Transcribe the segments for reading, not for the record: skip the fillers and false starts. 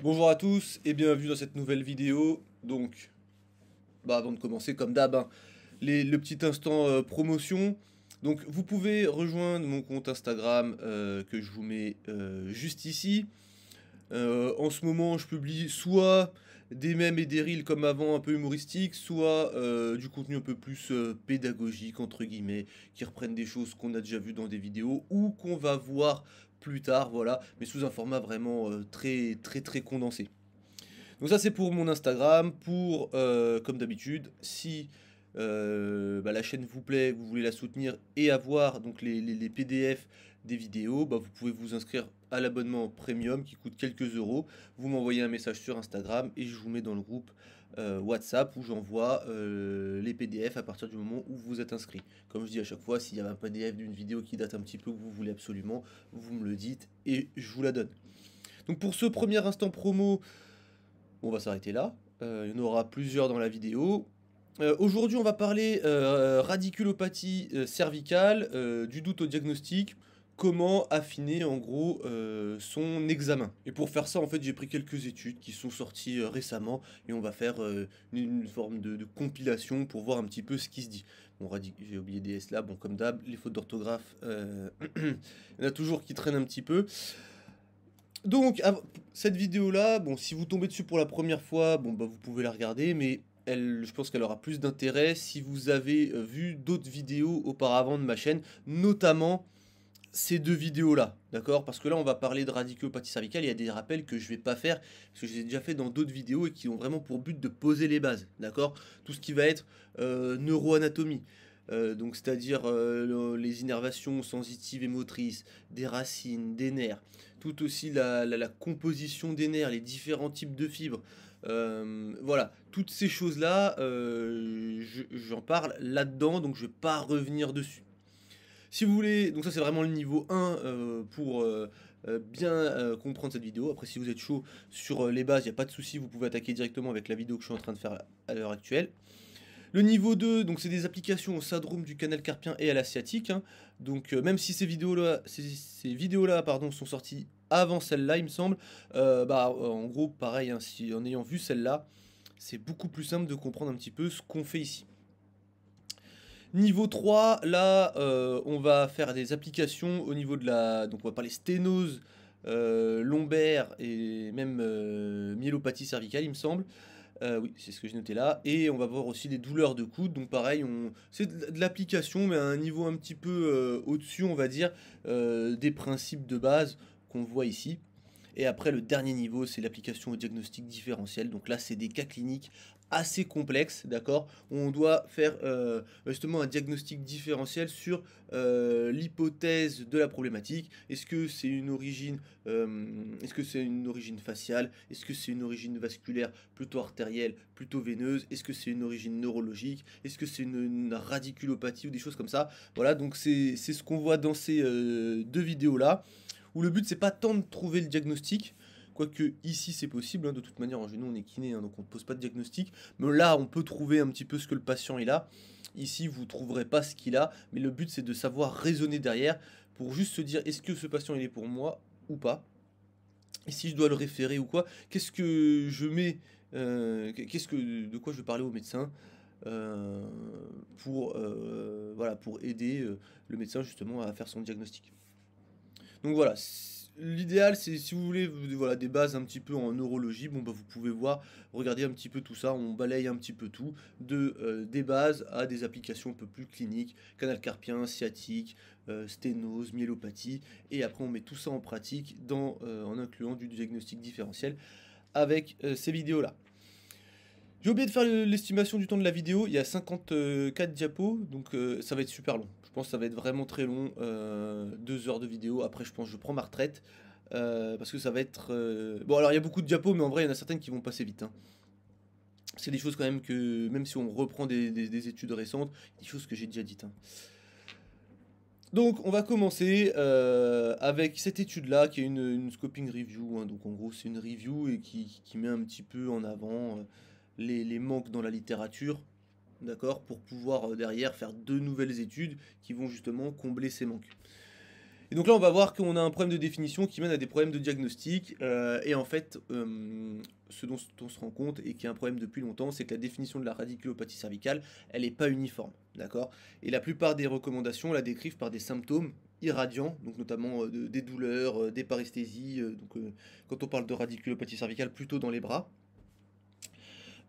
Bonjour à tous et bienvenue dans cette nouvelle vidéo. Donc, avant de commencer, comme d'hab, hein, le petit instant promotion. Donc, vous pouvez rejoindre mon compte Instagram que je vous mets juste ici. En ce moment, je publie soit des mèmes et des reels comme avant, un peu humoristiques, soit du contenu un peu plus pédagogique, entre guillemets, qui reprennent des choses qu'on a déjà vues dans des vidéos ou qu'on va voir plus tard, voilà, mais sous un format vraiment très condensé. Donc ça c'est pour mon Instagram, pour comme d'habitude, si la chaîne vous plaît, vous voulez la soutenir et avoir donc les PDF des vidéos, vous pouvez vous inscrire à l'abonnement premium qui coûte quelques euros. Vous m'envoyez un message sur Instagram et je vous mets dans le groupe WhatsApp où j'envoie les PDF à partir du moment où vous êtes inscrit. Comme je dis à chaque fois, s'il y a un PDF d'une vidéo qui date un petit peu que vous voulez absolument, vous me le dites et je vous la donne. Donc pour ce premier instant promo, on va s'arrêter là. Il y en aura plusieurs dans la vidéo. Aujourd'hui, on va parler radiculopathie cervicale, du doute au diagnostic, comment affiner en gros son examen. Et pour faire ça, en fait, j'ai pris quelques études qui sont sorties récemment et on va faire une forme de compilation pour voir un petit peu ce qui se dit. Bon, j'ai oublié des S là, bon, comme d'hab, les fautes d'orthographe, il y en a toujours qui traînent un petit peu. Donc, cette vidéo-là, bon, si vous tombez dessus pour la première fois, bon, vous pouvez la regarder, mais je pense qu'elle aura plus d'intérêt si vous avez vu d'autres vidéos auparavant de ma chaîne, notamment ces deux vidéos-là, d'accord? Parce que là, on va parler de radiculopathie cervicale, il y a des rappels que je vais pas faire, parce que je les ai déjà fait dans d'autres vidéos et qui ont vraiment pour but de poser les bases, d'accord? Tout ce qui va être neuroanatomie, donc c'est-à-dire les innervations sensitives et motrices, des racines, des nerfs, tout aussi la composition des nerfs, les différents types de fibres, voilà, toutes ces choses-là, j'en parle là-dedans, donc je vais pas revenir dessus. Si vous voulez, donc ça c'est vraiment le niveau 1 pour bien comprendre cette vidéo. Après si vous êtes chaud sur les bases, il n'y a pas de souci, vous pouvez attaquer directement avec la vidéo que je suis en train de faire à l'heure actuelle. Le niveau 2, donc c'est des applications au syndrome du canal carpien et à la sciatique, hein. Donc même si ces vidéos-là pardon, sont sorties avant celle-là, il me semble, en gros pareil, hein, si, en ayant vu celle-là, c'est beaucoup plus simple de comprendre un petit peu ce qu'on fait ici. Niveau 3, là, on va faire des applications au niveau de la... Donc on va parler sténose lombaire et même myélopathie cervicale, il me semble. Oui, c'est ce que j'ai noté là. Et on va voir aussi des douleurs de coude. Donc pareil, c'est de l'application, mais à un niveau un petit peu au-dessus, on va dire, des principes de base qu'on voit ici. Et après, le dernier niveau, c'est l'application au diagnostic différentiel. Donc là, c'est des cas cliniques assez complexes, d'accord? On doit faire justement un diagnostic différentiel sur l'hypothèse de la problématique. Est-ce que c'est une origine faciale? Est-ce que c'est une origine vasculaire, plutôt artérielle, plutôt veineuse? Est-ce que c'est une origine neurologique? Est-ce que c'est une radiculopathie ou des choses comme ça? Voilà, donc c'est ce qu'on voit dans ces deux vidéos-là où le but c'est pas tant de trouver le diagnostic, quoique ici c'est possible, hein, de toute manière en général on est kiné, hein, donc on ne pose pas de diagnostic, mais là on peut trouver un petit peu ce que le patient il a. Ici vous trouverez pas ce qu'il a, mais le but c'est de savoir raisonner derrière pour juste se dire est-ce que ce patient il est pour moi ou pas, et si je dois le référer ou quoi, qu'est-ce que je mets, de quoi je vais parler au médecin euh, pour aider le médecin justement à faire son diagnostic. Donc voilà, l'idéal c'est si vous voulez voilà, des bases un petit peu en neurologie, vous pouvez voir, regarder un petit peu tout ça, on balaye un petit peu tout, des bases à des applications un peu plus cliniques, canal carpien, sciatique, sténose, myélopathie, et après on met tout ça en pratique en incluant du diagnostic différentiel avec ces vidéos-là. J'ai oublié de faire l'estimation du temps de la vidéo, il y a 54 diapos, donc ça va être super long. Je pense que ça va être vraiment très long, 2 heures de vidéo, après je pense que je prends ma retraite, parce que ça va être... Bon alors il y a beaucoup de diapos, mais en vrai il y en a certaines qui vont passer vite, hein. C'est des choses quand même que, même si on reprend des études récentes, des choses que j'ai déjà dites, hein. Donc on va commencer avec cette étude-là, qui est une scoping review, hein. Donc en gros c'est une review et qui met un petit peu en avant les manques dans la littérature, d'accord, pour pouvoir derrière faire de nouvelles études qui vont justement combler ces manques. Et donc là, on va voir qu'on a un problème de définition qui mène à des problèmes de diagnostic. Et en fait, ce dont on se rend compte et qui est un problème depuis longtemps, c'est que la définition de la radiculopathie cervicale, elle n'est pas uniforme, d'accord? Et la plupart des recommandations la décrivent par des symptômes irradiants, donc notamment des douleurs, des paresthésies. Quand on parle de radiculopathie cervicale, plutôt dans les bras.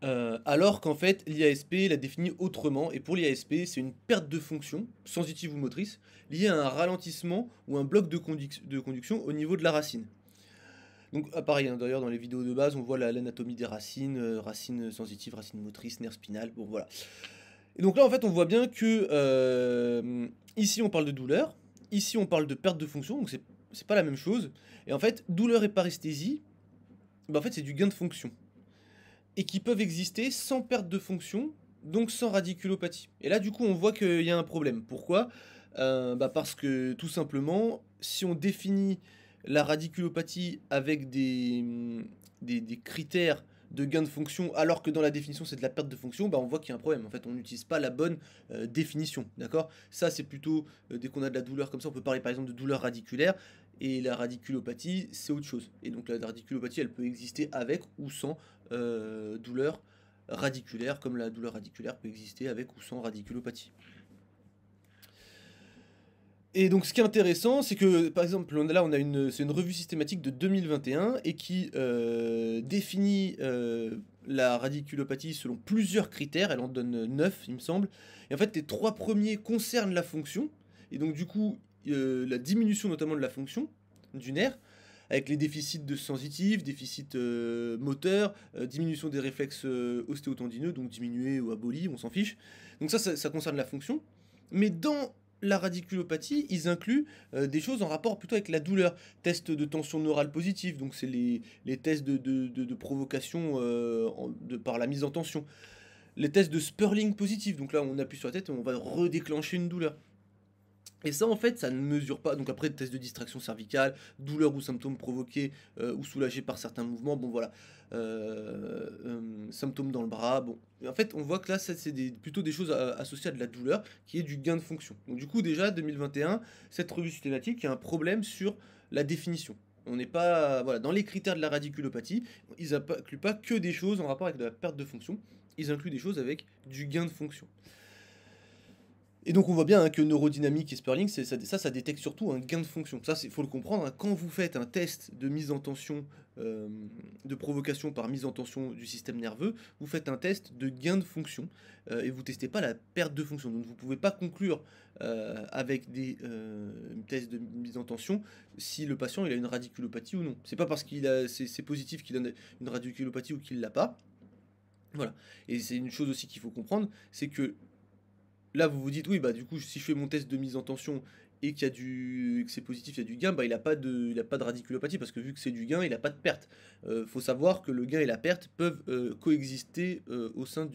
Alors qu'en fait, l'IASP la définit autrement, et pour l'IASP, c'est une perte de fonction, sensitive ou motrice, liée à un ralentissement ou un bloc de conduction au niveau de la racine. Donc, pareil, hein, d'ailleurs, dans les vidéos de base, on voit l'anatomie des racines, racines sensitives, racines motrices, nerfs spinal, bon voilà. Et donc là, en fait, on voit bien que ici, on parle de douleur, ici, on parle de perte de fonction, donc c'est pas la même chose. Et en fait, douleur et paresthésie, bah, en fait, c'est du gain de fonction et qui peuvent exister sans perte de fonction, donc sans radiculopathie. Et là, du coup, on voit qu'il y a un problème. Pourquoi? Bah parce que, tout simplement, si on définit la radiculopathie avec des critères de gain de fonction, alors que dans la définition c'est de la perte de fonction, bah on voit qu'il y a un problème. En fait, on n'utilise pas la bonne définition, d'accord? Ça, c'est plutôt, dès qu'on a de la douleur comme ça, on peut parler par exemple de douleur radiculaire, et la radiculopathie, c'est autre chose. Et donc la radiculopathie, elle peut exister avec ou sans douleur radiculaire, comme la douleur radiculaire peut exister avec ou sans radiculopathie. Et donc ce qui est intéressant, c'est que par exemple là c'est une revue systématique de 2021 et qui définit la radiculopathie selon plusieurs critères, elle en donne 9 il me semble. Et en fait les 3 premiers concernent la fonction, et donc du coup la diminution notamment de la fonction du nerf, avec les déficits de sensitifs, déficits moteurs, diminution des réflexes ostéotendineux, donc diminués ou abolis, on s'en fiche. Donc ça concerne la fonction. Mais dans la radiculopathie, ils incluent des choses en rapport plutôt avec la douleur. Test de tension neurale positive, donc c'est les tests de provocation par la mise en tension. Les tests de Sperling positif, donc là on appuie sur la tête et on va redéclencher une douleur. Et ça, en fait, ça ne mesure pas. Donc après, test de distraction cervicale, douleur ou symptômes provoqués ou soulagés par certains mouvements. Bon, voilà. Symptômes dans le bras. Bon. Et en fait, on voit que là, c'est plutôt des choses associées à de la douleur, qui est du gain de fonction. Donc du coup, déjà, 2021, cette revue systématique, il y a un problème sur la définition. On n'est pas... Voilà, dans les critères de la radiculopathie, ils n'incluent pas que des choses en rapport avec de la perte de fonction. Ils incluent des choses avec du gain de fonction. Et donc on voit bien hein, que neurodynamique et Sperling, ça détecte surtout un gain de fonction. Ça, il faut le comprendre, hein, quand vous faites un test de mise en tension, de provocation par mise en tension du système nerveux, vous faites un test de gain de fonction, et vous testez pas la perte de fonction. Donc vous ne pouvez pas conclure avec des tests de mise en tension si le patient il a une radiculopathie ou non. C'est pas parce c'est positif qu'il a une radiculopathie ou qu'il l'a pas. Voilà. Et c'est une chose aussi qu'il faut comprendre, c'est que là, vous vous dites, oui, bah du coup, si je fais mon test de mise en tension et que c'est positif, il y a du gain, bah il a pas de radiculopathie, parce que vu que c'est du gain, il n'a pas de perte. Faut savoir que le gain et la perte peuvent coexister au sein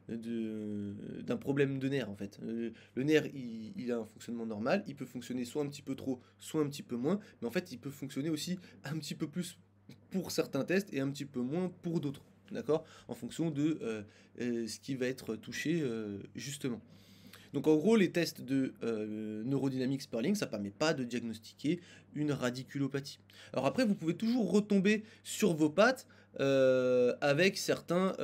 d'un problème de nerf en fait. Le nerf, il a un fonctionnement normal, il peut fonctionner soit un petit peu trop, soit un petit peu moins, mais en fait, il peut fonctionner aussi un petit peu plus pour certains tests et un petit peu moins pour d'autres. D'accord? En fonction de ce qui va être touché justement. Donc en gros, les tests de neurodynamique Sperling, ça ne permet pas de diagnostiquer une radiculopathie. Alors après, vous pouvez toujours retomber sur vos pattes avec certains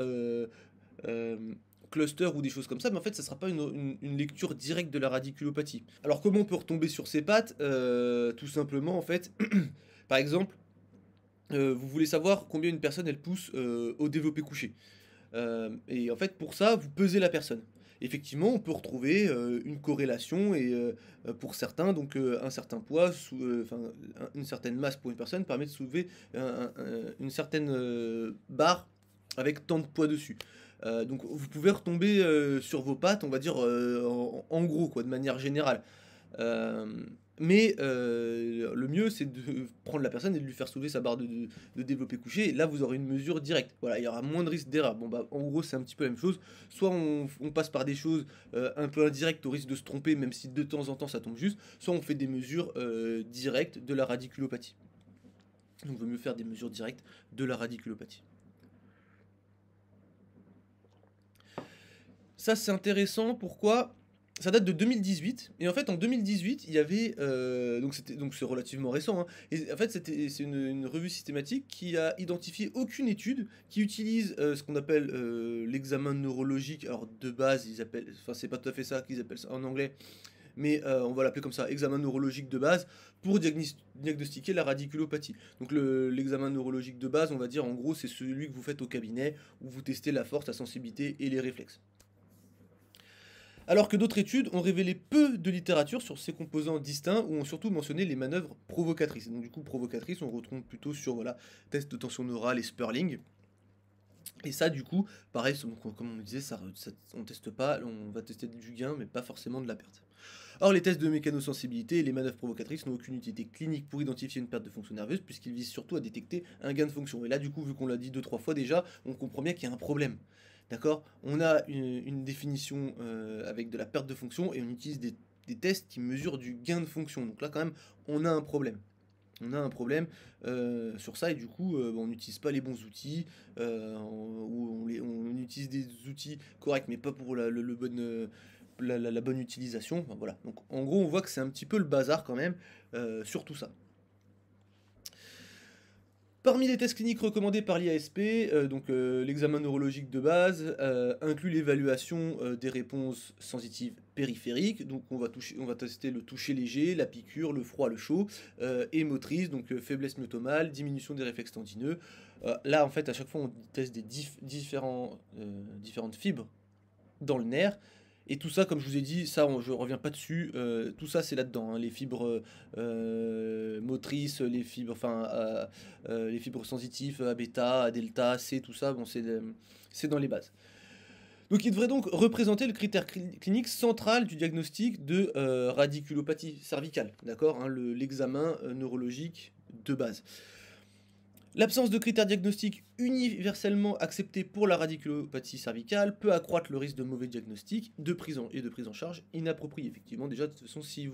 clusters ou des choses comme ça, mais en fait, ça ne sera pas une lecture directe de la radiculopathie. Alors comment on peut retomber sur ses pattes? Tout simplement, en fait, par exemple, vous voulez savoir combien une personne elle pousse au développé couché. Et en fait, pour ça, vous pesez la personne. Effectivement, on peut retrouver une corrélation et pour certains, donc un certain poids, une certaine masse pour une personne permet de soulever une certaine barre avec tant de poids dessus. Donc vous pouvez retomber sur vos pattes, on va dire en gros, quoi, de manière générale. Euh, mais le mieux, c'est de prendre la personne et de lui faire soulever sa barre de développé couché. Et là, vous aurez une mesure directe. Voilà, il y aura moins de risque d'erreur. Bon, bah, en gros, c'est un petit peu la même chose. Soit on passe par des choses un peu indirectes au risque de se tromper, même si de temps en temps ça tombe juste. Soit on fait des mesures directes de la radiculopathie. Donc, il vaut mieux faire des mesures directes de la radiculopathie. Ça, c'est intéressant. Pourquoi? ça date de 2018, et en fait en 2018 il y avait, donc c'est relativement récent, hein, et en fait c'est une revue systématique qui a identifié aucune étude qui utilise ce qu'on appelle l'examen neurologique, alors de base ils appellent, enfin c'est pas tout à fait ça qu'ils appellent ça en anglais, mais on va l'appeler comme ça, examen neurologique de base, pour diagnostiquer la radiculopathie. Donc l'examen neurologique de base, on va dire en gros, c'est celui que vous faites au cabinet, où vous testez la force, la sensibilité et les réflexes. Alors que d'autres études ont révélé peu de littérature sur ces composants distincts, ou ont surtout mentionné les manœuvres provocatrices. Et donc du coup, provocatrices, on retrouve plutôt sur voilà, test de tension neurale et Sperling. Et ça, du coup, pareil, comme on disait, on teste pas, on va tester du gain, mais pas forcément de la perte. Or, les tests de mécanosensibilité et les manœuvres provocatrices n'ont aucune utilité clinique pour identifier une perte de fonction nerveuse, puisqu'ils visent surtout à détecter un gain de fonction. Et là, du coup, vu qu'on l'a dit 2-3 fois déjà, on comprend bien qu'il y a un problème. D'accord. On a une définition avec de la perte de fonction, et on utilise des tests qui mesurent du gain de fonction. Donc là, quand même, on a un problème. On a un problème sur ça, et du coup on n'utilise pas les bons outils, ou on utilise des outils corrects mais pas pour la bonne utilisation. Enfin, voilà. Donc en gros on voit que c'est un petit peu le bazar quand même sur tout ça. Parmi les tests cliniques recommandés par l'IASP, l'examen neurologique de base inclut l'évaluation des réponses sensitives périphériques. Donc on va tester le toucher léger, la piqûre, le froid, le chaud, et motrice, donc faiblesse myotomale, diminution des réflexes tendineux. Là en fait à chaque fois on teste des différentes fibres dans le nerf. Et tout ça, comme je vous ai dit, ça, je reviens pas dessus. Tout ça, c'est là-dedans, hein, les fibres motrices, les fibres sensitives, A bêta, A delta, C, tout ça, bon, c'est dans les bases. Donc, il devrait donc représenter le critère clinique central du diagnostic de radiculopathie cervicale, d'accord, hein, l'examen neurologique de base. L'absence de critères diagnostiques universellement acceptés pour la radiculopathie cervicale peut accroître le risque de mauvais diagnostic de prise en charge inappropriée. Effectivement, déjà, de toute façon, si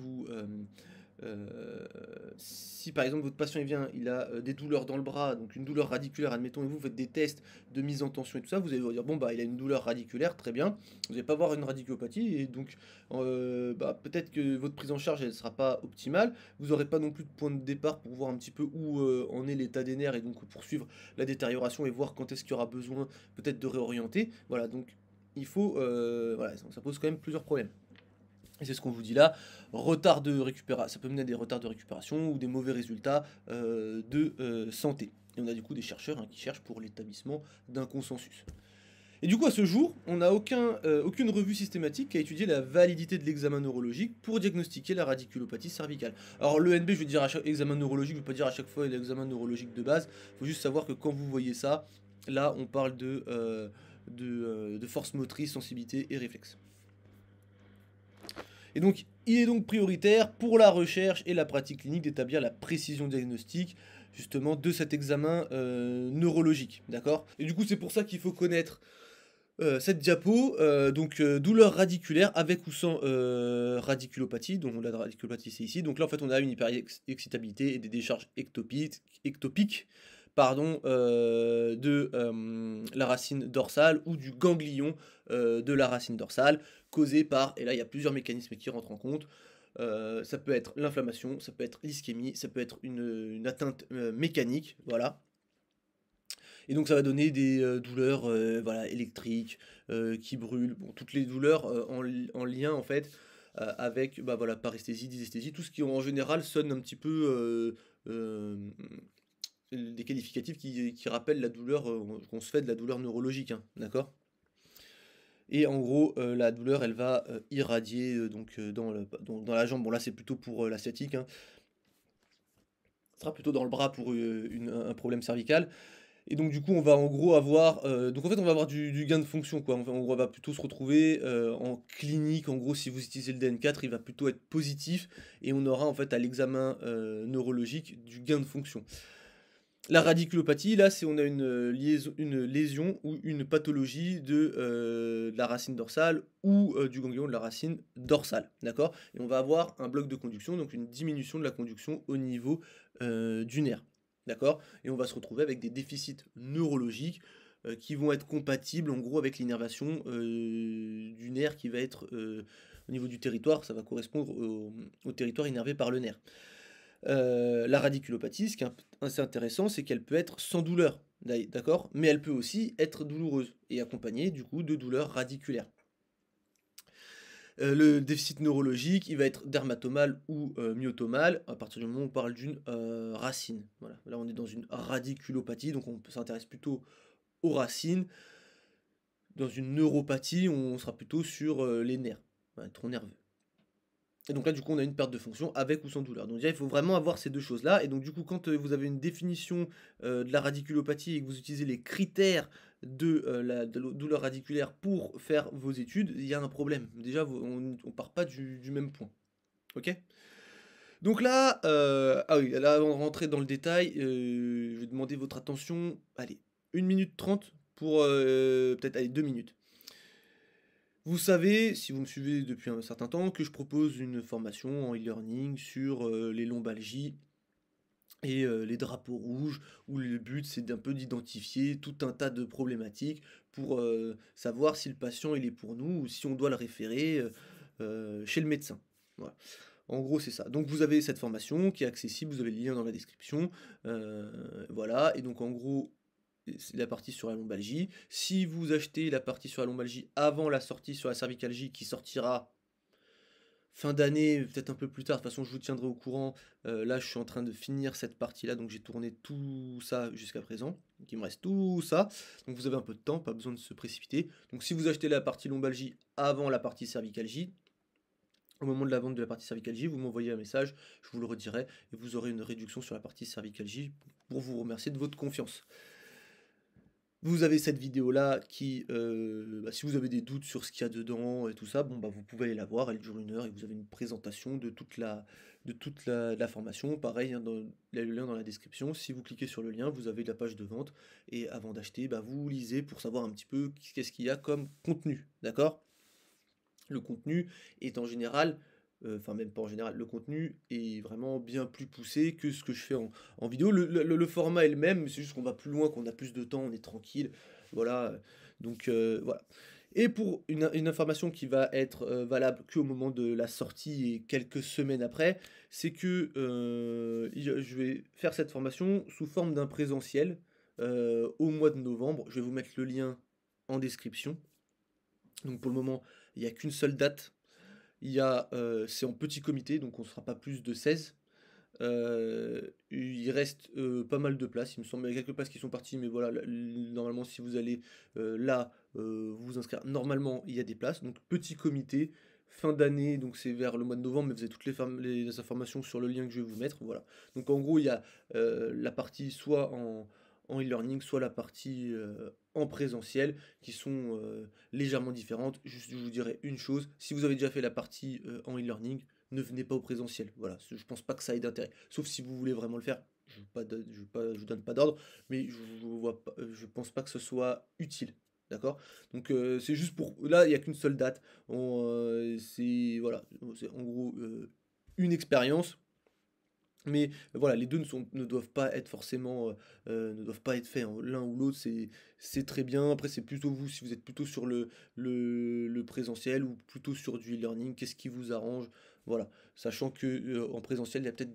par exemple votre patient il a des douleurs dans le bras, donc une douleur radiculaire, admettons, et vous faites des tests de mise en tension et tout ça, vous allez vous dire bon bah il a une douleur radiculaire, très bien, vous n'allez pas voir une radiculopathie, et donc peut-être que votre prise en charge elle ne sera pas optimale, vous n'aurez pas non plus de point de départ pour voir un petit peu où en est l'état des nerfs, et donc poursuivre la détérioration et voir quand est-ce qu'il y aura besoin peut-être de réorienter. Voilà, donc il faut voilà, ça pose quand même plusieurs problèmes. Et c'est ce qu'on vous dit là, retard de récupération, ça peut mener à des retards de récupération ou des mauvais résultats de santé. Et on a du coup des chercheurs qui cherchent pour l'établissement d'un consensus. Et du coup, à ce jour, on n'a aucune revue systématique qui a étudié la validité de l'examen neurologique pour diagnostiquer la radiculopathie cervicale. Alors l'ENB, je vais dire à chaque examen neurologique, je ne vais pas dire à chaque fois l'examen neurologique de base, il faut juste savoir que quand vous voyez ça, là on parle de force motrice, sensibilité et réflexe. Et donc, il est donc prioritaire pour la recherche et la pratique clinique d'établir la précision diagnostique justement de cet examen neurologique, d'accord. Et du coup, c'est pour ça qu'il faut connaître cette diapo, douleur radiculaire avec ou sans radiculopathie, donc la radiculopathie c'est ici, donc là en fait on a une hyperexcitabilité et des décharges ectopiques de la racine dorsale ou du ganglion de la racine dorsale, causée par, et là il y a plusieurs mécanismes qui rentrent en compte, ça peut être l'inflammation, ça peut être l'ischémie, ça peut être une atteinte mécanique, voilà. Et donc ça va donner des douleurs voilà, électriques, qui brûlent, bon, toutes les douleurs en lien en fait avec bah, voilà, paresthésie, dysesthésie, tout ce qui en général sonne un petit peu des qualificatifs qui rappellent la douleur qu'on se fait de la douleur neurologique, hein, d'accord. Et en gros, la douleur, elle va irradier dans la jambe. Bon là c'est plutôt pour la sciatique, hein. Ce sera plutôt dans le bras pour un problème cervical. Et donc du coup on va en gros avoir donc en fait on va avoir du gain de fonction quoi. Enfin, en gros on va plutôt se retrouver en clinique, en gros si vous utilisez le DN4 il va plutôt être positif, et on aura en fait à l'examen neurologique du gain de fonction. La radiculopathie, là, c'est on a une lésion ou une pathologie de la racine dorsale ou du ganglion de la racine dorsale, d'accord. Et on va avoir un bloc de conduction, donc une diminution de la conduction au niveau du nerf, d'accord. Et on va se retrouver avec des déficits neurologiques qui vont être compatibles, en gros, avec l'innervation du nerf qui va être au niveau du territoire, ça va correspondre au territoire innervé par le nerf. La radiculopathie, ce qui est assez intéressant, c'est qu'elle peut être sans douleur, d'accord? Mais elle peut aussi être douloureuse et accompagnée du coup de douleurs radiculaires. Le déficit neurologique, il va être dermatomal ou myotomal à partir du moment où on parle d'une racine. Voilà. Là, on est dans une radiculopathie, donc on s'intéresse plutôt aux racines. Dans une neuropathie, on sera plutôt sur les nerfs, un tronc nerveux. Et donc là, du coup, on a une perte de fonction avec ou sans douleur. Donc déjà, il faut vraiment avoir ces deux choses-là. Et donc du coup, quand vous avez une définition de la radiculopathie et que vous utilisez les critères de la douleur radiculaire pour faire vos études, il y a un problème. Déjà, on ne part pas du même point. Ok? Donc là, ah oui, là, avant de rentrer dans le détail, je vais demander votre attention. Allez, 1 minute 30 pour peut-être, allez, 2 minutes. Vous savez, si vous me suivez depuis un certain temps, que je propose une formation en e-learning sur les lombalgies et les drapeaux rouges, où le but c'est d'un peu d'identifier tout un tas de problématiques pour savoir si le patient il est pour nous ou si on doit le référer chez le médecin. Voilà. En gros, c'est ça. Donc vous avez cette formation qui est accessible, vous avez le lien dans la description. Voilà, et donc en gros, c'est la partie sur la lombalgie. Si vous achetez la partie sur la lombalgie avant la sortie sur la cervicalgie qui sortira fin d'année, peut-être un peu plus tard, de toute façon je vous tiendrai au courant. Là je suis en train de finir cette partie-là, donc j'ai tourné tout ça jusqu'à présent. Donc il me reste tout ça. Donc vous avez un peu de temps, pas besoin de se précipiter. Donc si vous achetez la partie lombalgie avant la partie cervicalgie, au moment de la vente de la partie cervicalgie, vous m'envoyez un message, je vous le redirai, et vous aurez une réduction sur la partie cervicalgie pour vous remercier de votre confiance. Vous avez cette vidéo-là qui, si vous avez des doutes sur ce qu'il y a dedans et tout ça, bon, bah, vous pouvez aller la voir, elle dure 1 heure et vous avez une présentation de toute la formation. Pareil, hein, il y a le lien dans la description. Si vous cliquez sur le lien, vous avez la page de vente et avant d'acheter, bah, vous lisez pour savoir un petit peu qu'est-ce qu'il y a comme contenu, d'accord? Le contenu est en général, enfin même pas en général, le contenu est vraiment bien plus poussé que ce que je fais en vidéo. Le format est le même, mais c'est juste qu'on va plus loin, qu'on a plus de temps, on est tranquille. Voilà, donc voilà. Et pour une information qui va être valable qu'au moment de la sortie et quelques semaines après, c'est que je vais faire cette formation sous forme d'un présentiel au mois de novembre. Je vais vous mettre le lien en description. Donc pour le moment, il n'y a qu'une seule date. C'est en petit comité, donc on ne sera pas plus de 16. Il reste pas mal de places, il me semble. Il y a quelques places qui sont parties, mais voilà, normalement, si vous allez vous inscrire, normalement, il y a des places. Donc petit comité, fin d'année, donc c'est vers le mois de novembre, mais vous avez toutes les informations sur le lien que je vais vous mettre. Voilà. Donc en gros, il y a la partie soit en e-learning, soit la partie en présentiel, qui sont légèrement différentes. Juste, je vous dirais une chose, si vous avez déjà fait la partie en e-learning, ne venez pas au présentiel. Voilà, je pense pas que ça ait d'intérêt. Sauf si vous voulez vraiment le faire. Je vous donne pas d'ordre, mais je pense pas que ce soit utile. D'accord? Donc c'est juste pour. Là, il n'y a qu'une seule date. C'est voilà, c'est en gros une expérience. Mais voilà, les deux ne doivent pas être forcément, ne doivent pas être faits, hein. L'un ou l'autre, c'est très bien. Après, c'est plutôt vous, si vous êtes plutôt sur le présentiel ou plutôt sur du e-learning, qu'est-ce qui vous arrange? Voilà, sachant que en présentiel, il y a peut-être,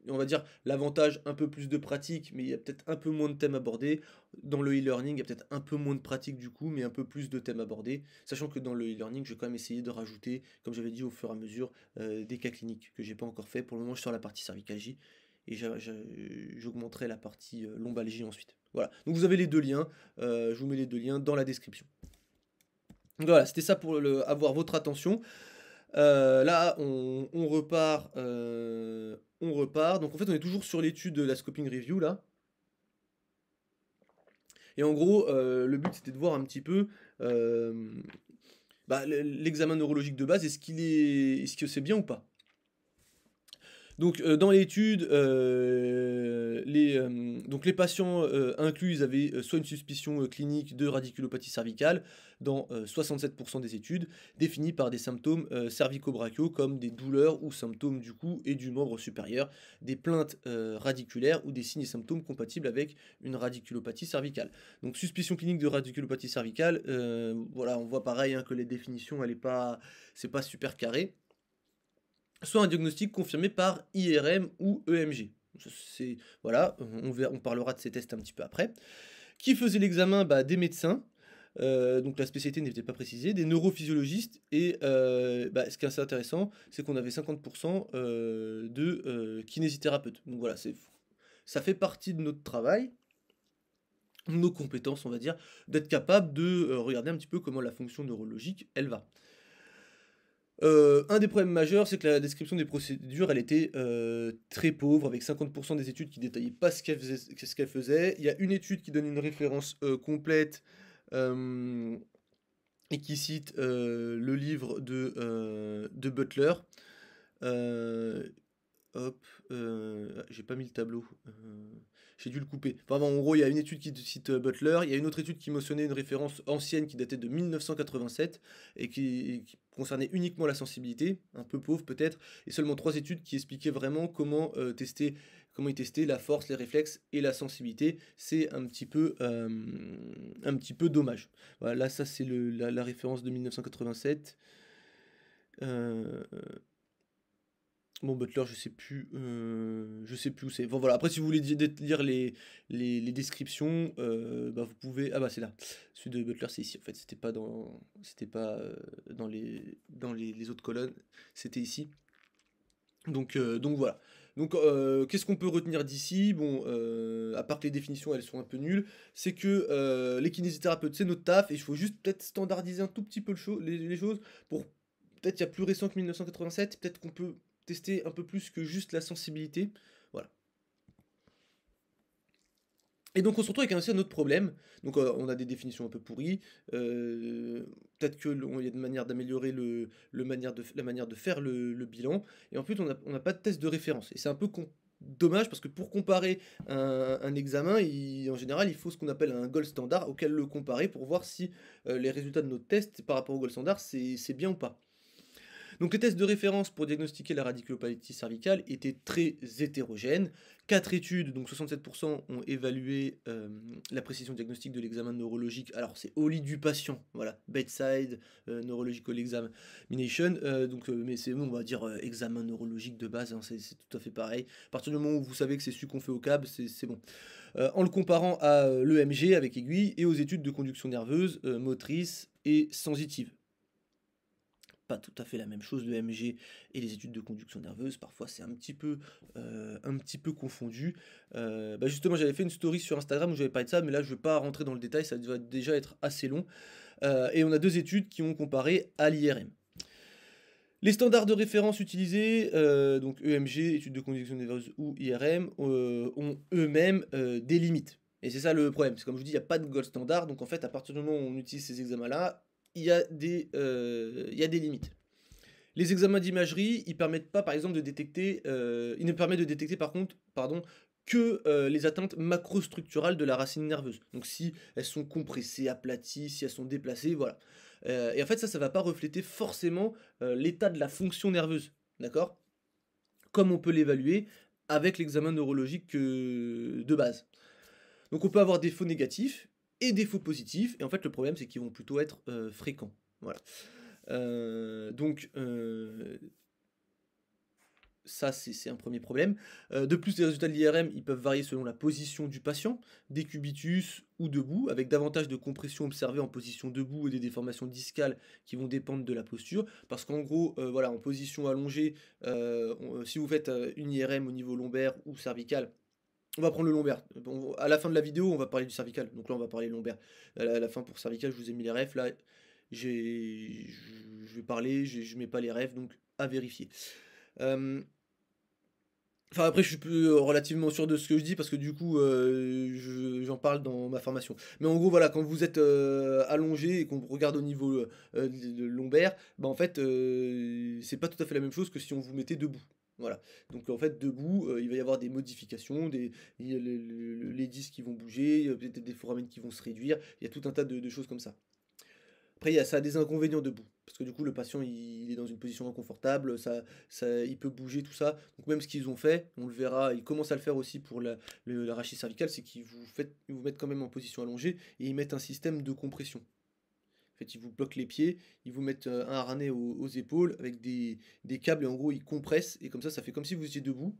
on va dire, l'avantage un peu plus de pratique, mais il y a peut-être un peu moins de thèmes abordés. Dans le e-learning, il y a peut-être un peu moins de pratique du coup, mais un peu plus de thèmes abordés. Sachant que dans le e-learning, je vais quand même essayer de rajouter, comme j'avais dit au fur et à mesure, des cas cliniques que j'ai pas encore fait. Pour le moment, je suis sur la partie cervicalgie et j'augmenterai la partie lombalgie ensuite. Voilà, donc vous avez les deux liens, je vous mets les deux liens dans la description. Donc voilà, c'était ça pour avoir votre attention. Là, on repart, on repart. Donc en fait, on est toujours sur l'étude de la scoping review là. Et en gros, le but c'était de voir un petit peu l'examen neurologique de base, est-ce que c'est bien ou pas? Donc dans l'étude, donc les patients inclus, ils avaient soit une suspicion clinique de radiculopathie cervicale dans 67% des études, définie par des symptômes cervico-brachiaux comme des douleurs ou symptômes du cou et du membre supérieur, des plaintes radiculaires ou des signes et symptômes compatibles avec une radiculopathie cervicale. Donc suspicion clinique de radiculopathie cervicale, voilà, on voit pareil hein, que les définitions, c'est pas super carré. Soit un diagnostic confirmé par IRM ou EMG. Voilà, on parlera de ces tests un petit peu après. Qui faisait l'examen? Des médecins, donc la spécialité n'était pas précisée, des neurophysiologistes, et ce qui est assez intéressant, c'est qu'on avait 50% de kinésithérapeutes. Donc voilà, ça fait partie de notre travail, nos compétences, on va dire, d'être capable de regarder un petit peu comment la fonction neurologique, elle va. Un des problèmes majeurs, c'est que la description des procédures, elle était très pauvre, avec 50% des études qui détaillaient pas ce qu'elle faisait. Il y a une étude qui donne une référence complète et qui cite le livre de Butler. Hop, j'ai pas mis le tableau. J'ai dû le couper. Enfin bon, en gros, il y a une étude qui cite Butler, il y a une autre étude qui mentionnait une référence ancienne qui datait de 1987 et qui concernait uniquement la sensibilité, un peu pauvre peut-être, et seulement 3 études qui expliquaient vraiment comment comment ils testaient la force, les réflexes et la sensibilité. C'est un petit peu dommage. Voilà, là, ça c'est la référence de 1987. Bon, Butler, je sais plus où c'est. Bon, voilà. Après, si vous voulez lire les descriptions, vous pouvez. Ah c'est là. Celui de Butler, c'est ici. En fait, c'était pas dans les autres colonnes. C'était ici. Donc voilà. Donc, qu'est-ce qu'on peut retenir d'ici? Bon, à part que les définitions, elles sont un peu nulles, c'est que les kinésithérapeutes, c'est notre taf, et il faut juste peut-être standardiser un tout petit peu les choses pour. Peut-être il y a plus récent que 1987, peut-être qu'on peut tester un peu plus que juste la sensibilité. Voilà. Et donc on se retrouve avec un autre problème. Donc on a des définitions un peu pourries. Peut-être qu'il y a une manière d'améliorer la manière de faire le bilan. Et en plus on n'a pas de test de référence. Et c'est un peu dommage parce que pour comparer un examen, en général, il faut ce qu'on appelle un gold standard auquel le comparer pour voir si les résultats de notre test par rapport au gold standard, c'est bien ou pas. Donc les tests de référence pour diagnostiquer la radiculopathie cervicale étaient très hétérogènes. 4 études, donc 67%, ont évalué la précision diagnostique de l'examen neurologique. Alors c'est au lit du patient, voilà, bedside neurological examination. Mais c'est, on va dire examen neurologique de base, hein, c'est tout à fait pareil. À partir du moment où vous savez que c'est celui qu'on fait au CAB, c'est bon. En le comparant à l'EMG avec aiguille et aux études de conduction nerveuse, motrice et sensitive. Pas tout à fait la même chose, le MG et les études de conduction nerveuse, parfois c'est un petit peu confondu. Justement, j'avais fait une story sur Instagram où j'avais parlé de ça, mais là je ne vais pas rentrer dans le détail, ça va déjà être assez long. Et on a 2 études qui ont comparé à l'IRM. Les standards de référence utilisés, donc EMG, études de conduction nerveuse ou IRM, ont eux-mêmes des limites. Et c'est ça le problème, c'est comme je vous dis, il n'y a pas de gold standard, donc en fait à partir du moment où on utilise ces examens-là, il y a des limites. Les examens d'imagerie, ils permettent pas, par exemple, de détecter, ils ne permettent de détecter, que les atteintes macrostructurales de la racine nerveuse. Donc si elles sont compressées, aplaties, si elles sont déplacées, voilà. Et en fait, ça va pas refléter forcément l'état de la fonction nerveuse, d'accord? Comme on peut l'évaluer avec l'examen neurologique de base. Donc on peut avoir des faux négatifs et des faux positifs, et en fait le problème c'est qu'ils vont plutôt être fréquents. Voilà. Ça c'est un premier problème. De plus, les résultats de l'IRM ils peuvent varier selon la position du patient, décubitus ou debout, avec davantage de compression observée en position debout et des déformations discales qui vont dépendre de la posture. Parce qu'en gros, voilà, en position allongée, si vous faites une IRM au niveau lombaire ou cervical, on va prendre le lombaire. Bon, à la fin de la vidéo, on va parler du cervical. Donc là, on va parler lombaire. À la fin, pour cervical, je vous ai mis les refs. Là, je vais parler, je mets pas les refs, donc à vérifier. Enfin, après, je suis plus relativement sûr de ce que je dis parce que du coup, j'en parle dans ma formation. Mais en gros, voilà, quand vous êtes allongé et qu'on regarde au niveau lombaire, en fait, c'est pas tout à fait la même chose que si on vous mettait debout. Voilà. Donc en fait, debout, il va y avoir des modifications, les disques qui vont bouger, peut-être des foramines qui vont se réduire, il y a tout un tas de choses comme ça. Après, ça a des inconvénients debout, parce que du coup, le patient, il est dans une position inconfortable, il peut bouger, tout ça. Donc même ce qu'ils ont fait, on le verra, ils commencent à le faire aussi pour la rachis cervicale, c'est ils vous mettent quand même en position allongée, et ils mettent un système de compression. En fait, ils vous bloquent les pieds, ils vous mettent un harnais aux épaules avec des câbles et en gros ils compressent et comme ça fait comme si vous étiez debout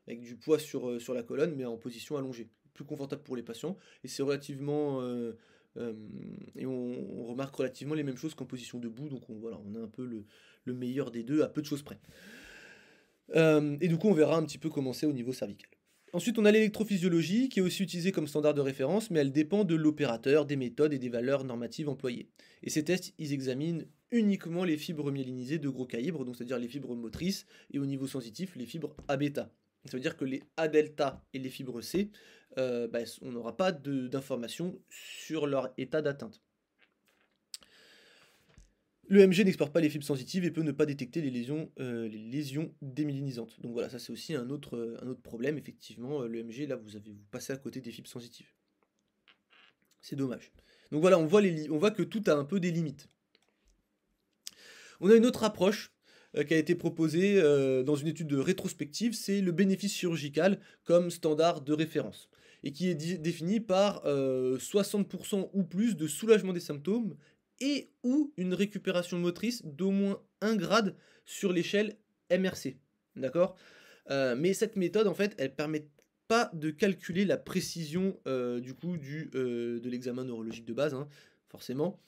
avec du poids sur la colonne mais en position allongée. Plus confortable pour les patients et c'est relativement euh, et on remarque relativement les mêmes choses qu'en position debout donc voilà, on a un peu le meilleur des deux à peu de choses près. Et du coup on verra un petit peu comment c'est au niveau cervical. Ensuite, on a l'électrophysiologie qui est aussi utilisée comme standard de référence, mais elle dépend de l'opérateur, des méthodes et des valeurs normatives employées. Et ces tests, ils examinent uniquement les fibres myélinisées de gros calibre, donc c'est-à-dire les fibres motrices, et au niveau sensitif, les fibres A bêta. Ça veut dire que les A delta et les fibres C, on n'aura pas d'informations sur leur état d'atteinte. L'EMG n'exporte pas les fibres sensitives et peut ne pas détecter les lésions démyélinisantes. Donc voilà, ça c'est aussi un autre problème, effectivement. L'EMG, là, vous passez à côté des fibres sensitives. C'est dommage. Donc voilà, on voit que tout a un peu des limites. On a une autre approche qui a été proposée dans une étude rétrospective, c'est le bénéfice chirurgical comme standard de référence. Et qui est défini par 60% ou plus de soulagement des symptômes et ou une récupération motrice d'au moins 1 grade sur l'échelle MRC. D'accord. Mais cette méthode, en fait, elle permet pas de calculer la précision du coup de l'examen neurologique de base, hein, forcément.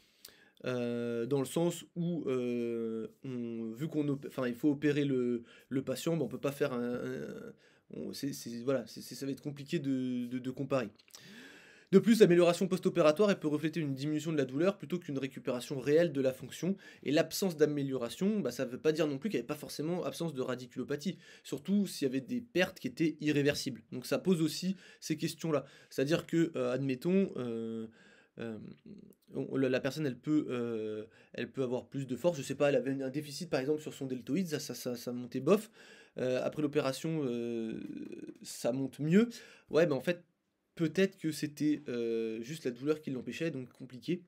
Dans le sens où, vu il faut opérer le patient, on peut pas faire voilà, ça va être compliqué de comparer. De plus, l'amélioration post-opératoire, elle peut refléter une diminution de la douleur plutôt qu'une récupération réelle de la fonction. Et l'absence d'amélioration, ça ne veut pas dire non plus qu'il n'y avait pas forcément absence de radiculopathie. Surtout s'il y avait des pertes qui étaient irréversibles. Donc ça pose aussi ces questions-là. C'est-à-dire que, admettons, euh, la personne, elle peut avoir plus de force. Je sais pas, elle avait un déficit par exemple sur son deltoïde, ça montait bof. Après l'opération, ça monte mieux. Ouais, en fait, peut-être que c'était juste la douleur qui l'empêchait, donc compliqué.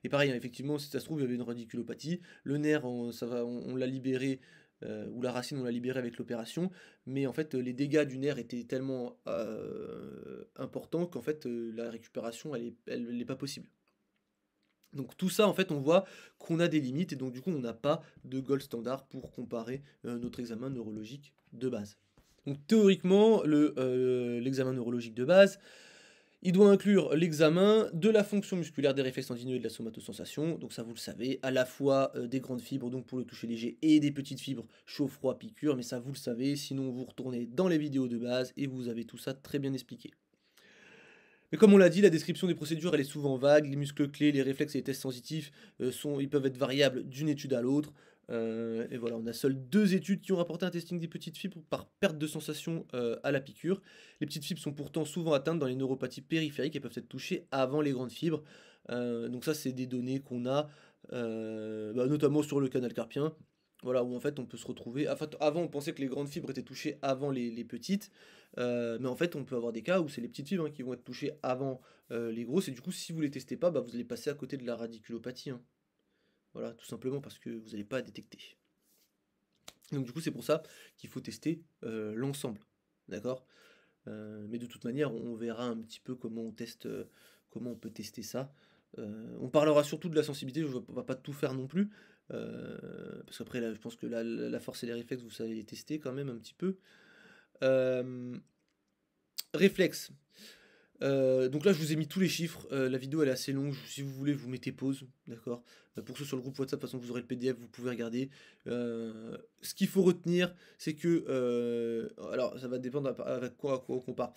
Et pareil, hein, effectivement, si ça se trouve, il y avait une radiculopathie. Le nerf, on l'a libéré, ou la racine, on l'a libérée avec l'opération. Mais en fait, les dégâts du nerf étaient tellement importants qu'en fait, la récupération, elle n'est pas possible. Donc tout ça, en fait, on voit qu'on a des limites et donc du coup, on n'a pas de gold standard pour comparer notre examen neurologique de base. Donc théoriquement, l'examen neurologique de base, il doit inclure l'examen de la fonction musculaire des réflexes tendineux et de la somatosensation. Donc ça, vous le savez, à la fois des grandes fibres, donc pour le toucher léger, et des petites fibres chaud-froid, piqûre. Mais ça, vous le savez, sinon vous retournez dans les vidéos de base et vous avez tout ça très bien expliqué. Mais comme on l'a dit, la description des procédures, elle est souvent vague. Les muscles clés, les réflexes et les tests sensitifs, ils peuvent être variables d'une étude à l'autre. Et voilà, on a seules 2 études qui ont rapporté un testing des petites fibres par perte de sensation à la piqûre. Les petites fibres sont pourtant souvent atteintes dans les neuropathies périphériques et peuvent être touchées avant les grandes fibres. Donc ça, c'est des données qu'on a, notamment sur le canal carpien. Voilà, où en fait on peut se retrouver. En fait, avant, on pensait que les grandes fibres étaient touchées avant les petites. Mais en fait, on peut avoir des cas où c'est les petites fibres, hein, qui vont être touchées avant les grosses. Et du coup, si vous les testez pas, vous allez passer à côté de la radiculopathie, hein. Voilà, tout simplement parce que vous n'allez pas détecter. Donc du coup, c'est pour ça qu'il faut tester l'ensemble. D'accord. Mais de toute manière, on verra un petit peu comment comment on peut tester ça. On parlera surtout de la sensibilité, on va pas tout faire non plus. Parce qu'après, là, je pense que la force et les réflexes, vous savez les tester quand même un petit peu. Réflexe. Donc là, je vous ai mis tous les chiffres. La vidéo elle est assez longue. Si vous voulez, vous mettez pause, d'accord. Pour ceux sur le groupe WhatsApp, de toute façon, vous aurez le PDF, vous pouvez regarder. Ce qu'il faut retenir, c'est que, alors, ça va dépendre avec quoi on compare.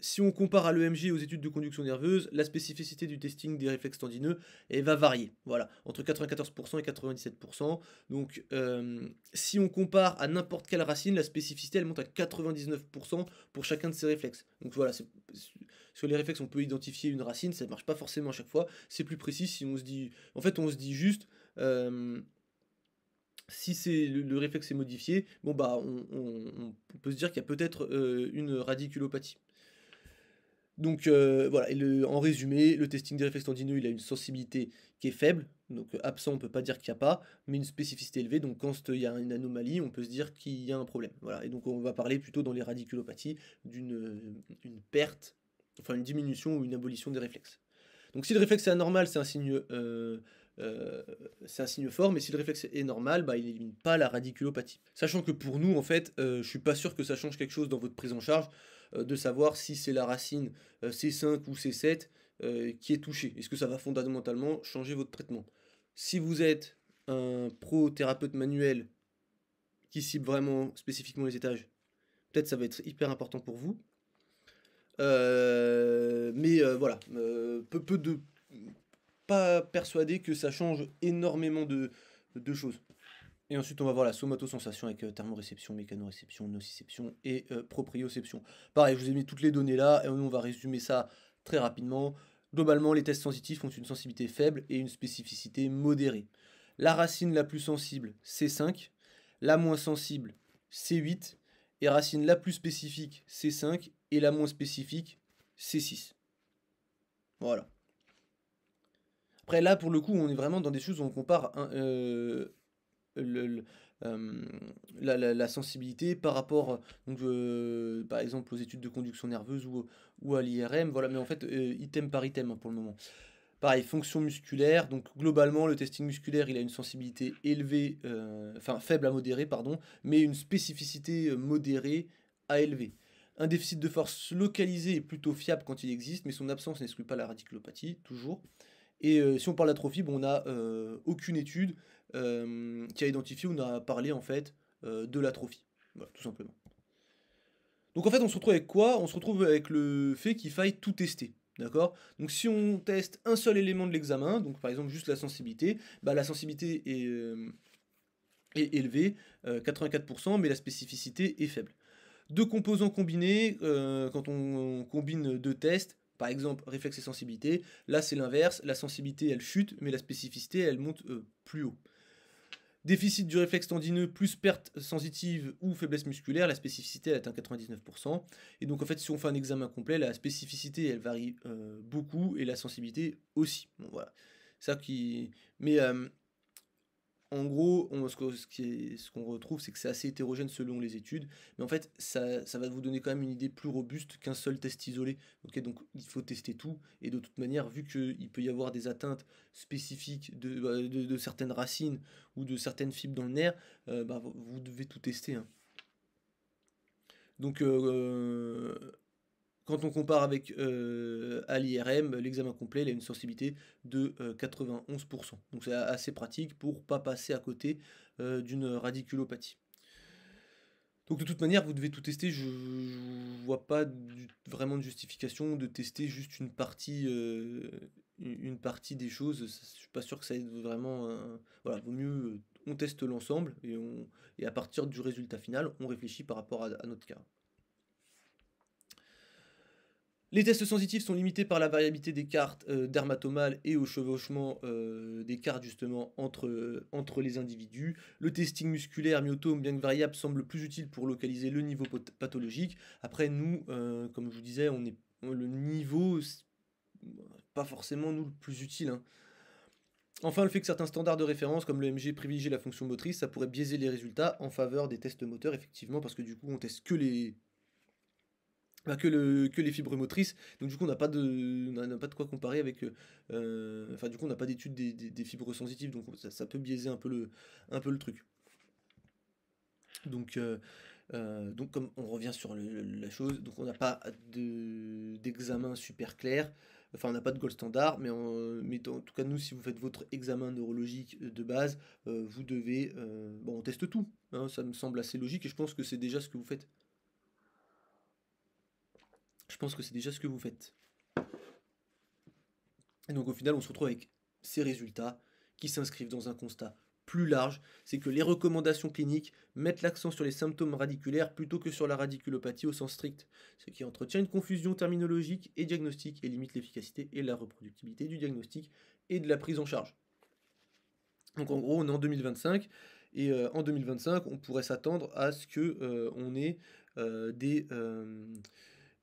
Si on compare à l'EMG et aux études de conduction nerveuse, la spécificité du testing des réflexes tendineux, elle va varier. Voilà, entre 94% et 97%. Donc, si on compare à n'importe quelle racine, la spécificité, elle monte à 99% pour chacun de ces réflexes. Donc voilà, sur les réflexes, on peut identifier une racine, ça ne marche pas forcément à chaque fois. C'est plus précis si on se dit. En fait, on se dit juste. Si le réflexe est modifié, bon bah on peut se dire qu'il y a peut-être une radiculopathie. Donc voilà, en résumé, le testing des réflexes tendineux, il a une sensibilité qui est faible, donc absent, on peut pas dire qu'il n'y a pas, mais une spécificité élevée, donc quand il y a une anomalie, on peut se dire qu'il y a un problème. Voilà, et donc on va parler plutôt dans les radiculopathies une perte, enfin une diminution ou une abolition des réflexes. Donc si le réflexe est anormal, c'est un signe fort, mais si le réflexe est normal, bah, il n'élimine pas la radiculopathie. Sachant que pour nous, en fait, je suis pas sûr que ça change quelque chose dans votre prise en charge, de savoir si c'est la racine C5 ou C7 qui est touchée. Est-ce que ça va fondamentalement changer votre traitement? Si vous êtes un pro-thérapeute manuel qui cible vraiment spécifiquement les étages, peut-être ça va être hyper important pour vous. Mais voilà, pas persuadé que ça change énormément de choses. Et ensuite, on va voir la somatosensation avec thermoréception, mécanoréception, nociception et proprioception. Pareil, je vous ai mis toutes les données là, et on va résumer ça très rapidement. Globalement, les tests sensitifs ont une sensibilité faible et une spécificité modérée. La racine la plus sensible, C5. La moins sensible, C8. Et racine la plus spécifique, C5. Et la moins spécifique, C6. Voilà. Après, là, pour le coup, on est vraiment dans des choses où on compare le- euh, la sensibilité par rapport, donc, par exemple, aux études de conduction nerveuse ou à l'IRM. Voilà, mais en fait, item par item hein, pour le moment. Pareil, fonction musculaire. Donc, globalement, le testing musculaire, il a une sensibilité élevée, enfin faible à modérée, pardon, mais une spécificité modérée à élevée. Un déficit de force localisé est plutôt fiable quand il existe, mais son absence n'exclut pas la radiculopathie, toujours. Et si on parle d'atrophie, bon, on n'a aucune étude qui a identifié ou n'a parlé en fait de l'atrophie. Voilà, tout simplement. Donc en fait, on se retrouve avec quoi? On se retrouve avec le fait qu'il faille tout tester. D'accord? Donc si on teste un seul élément de l'examen, donc par exemple juste la sensibilité, bah, la sensibilité est élevée, 84%, mais la spécificité est faible. Deux composants combinés, quand on combine deux tests, par exemple réflexe et sensibilité, là c'est l'inverse, la sensibilité elle chute, mais la spécificité elle monte plus haut. Déficit du réflexe tendineux plus perte sensitive ou faiblesse musculaire, la spécificité elle atteint 99%. Et donc en fait si on fait un examen complet, la spécificité elle varie beaucoup et la sensibilité aussi. Bon voilà. Ça qui. Mais en gros, ce qu'on retrouve, c'est que c'est assez hétérogène selon les études, mais en fait, ça va vous donner quand même une idée plus robuste qu'un seul test isolé. Ok, donc il faut tester tout, et de toute manière, vu qu'il peut y avoir des atteintes spécifiques de certaines racines ou de certaines fibres dans le nerf, bah, vous devez tout tester, hein. Donc, quand on compare avec à l'IRM, l'examen complet, il a une sensibilité de 91%. Donc c'est assez pratique pour pas passer à côté d'une radiculopathie. Donc de toute manière, vous devez tout tester. Je vois pas vraiment de justification de tester juste une partie des choses. Je suis pas sûr que ça aide vraiment. Voilà, vaut mieux on teste l'ensemble et à partir du résultat final, on réfléchit par rapport à notre cas. Les tests sensitifs sont limités par la variabilité des cartes dermatomales et au chevauchement des cartes justement entre les individus. Le testing musculaire myotome, bien que variable, semble plus utile pour localiser le niveau pathologique. Après, nous, comme je vous disais, le niveau, c'est pas forcément nous le plus utile, hein. Enfin, le fait que certains standards de référence, comme le MG, privilégient la fonction motrice, ça pourrait biaiser les résultats en faveur des tests moteurs, effectivement, parce que du coup, on teste que les fibres motrices. Donc du coup, on n'a pas de quoi comparer avec. Enfin, du coup, on n'a pas d'étude des fibres sensitives, donc ça peut biaiser un peu le truc. Donc comme on revient sur la chose, donc on n'a pas d'examen super clair. Enfin, on n'a pas de gold standard, mais en tout cas, nous, si vous faites votre examen neurologique de base, vous devez. Bon, on teste tout, hein, ça me semble assez logique et je pense que c'est déjà ce que vous faites. Je pense que c'est déjà ce que vous faites. Et donc au final, on se retrouve avec ces résultats qui s'inscrivent dans un constat plus large, c'est que les recommandations cliniques mettent l'accent sur les symptômes radiculaires plutôt que sur la radiculopathie au sens strict, ce qui entretient une confusion terminologique et diagnostique et limite l'efficacité et la reproductibilité du diagnostic et de la prise en charge. Donc en gros, on est en 2025 Et en 2025, on pourrait s'attendre à ce que on ait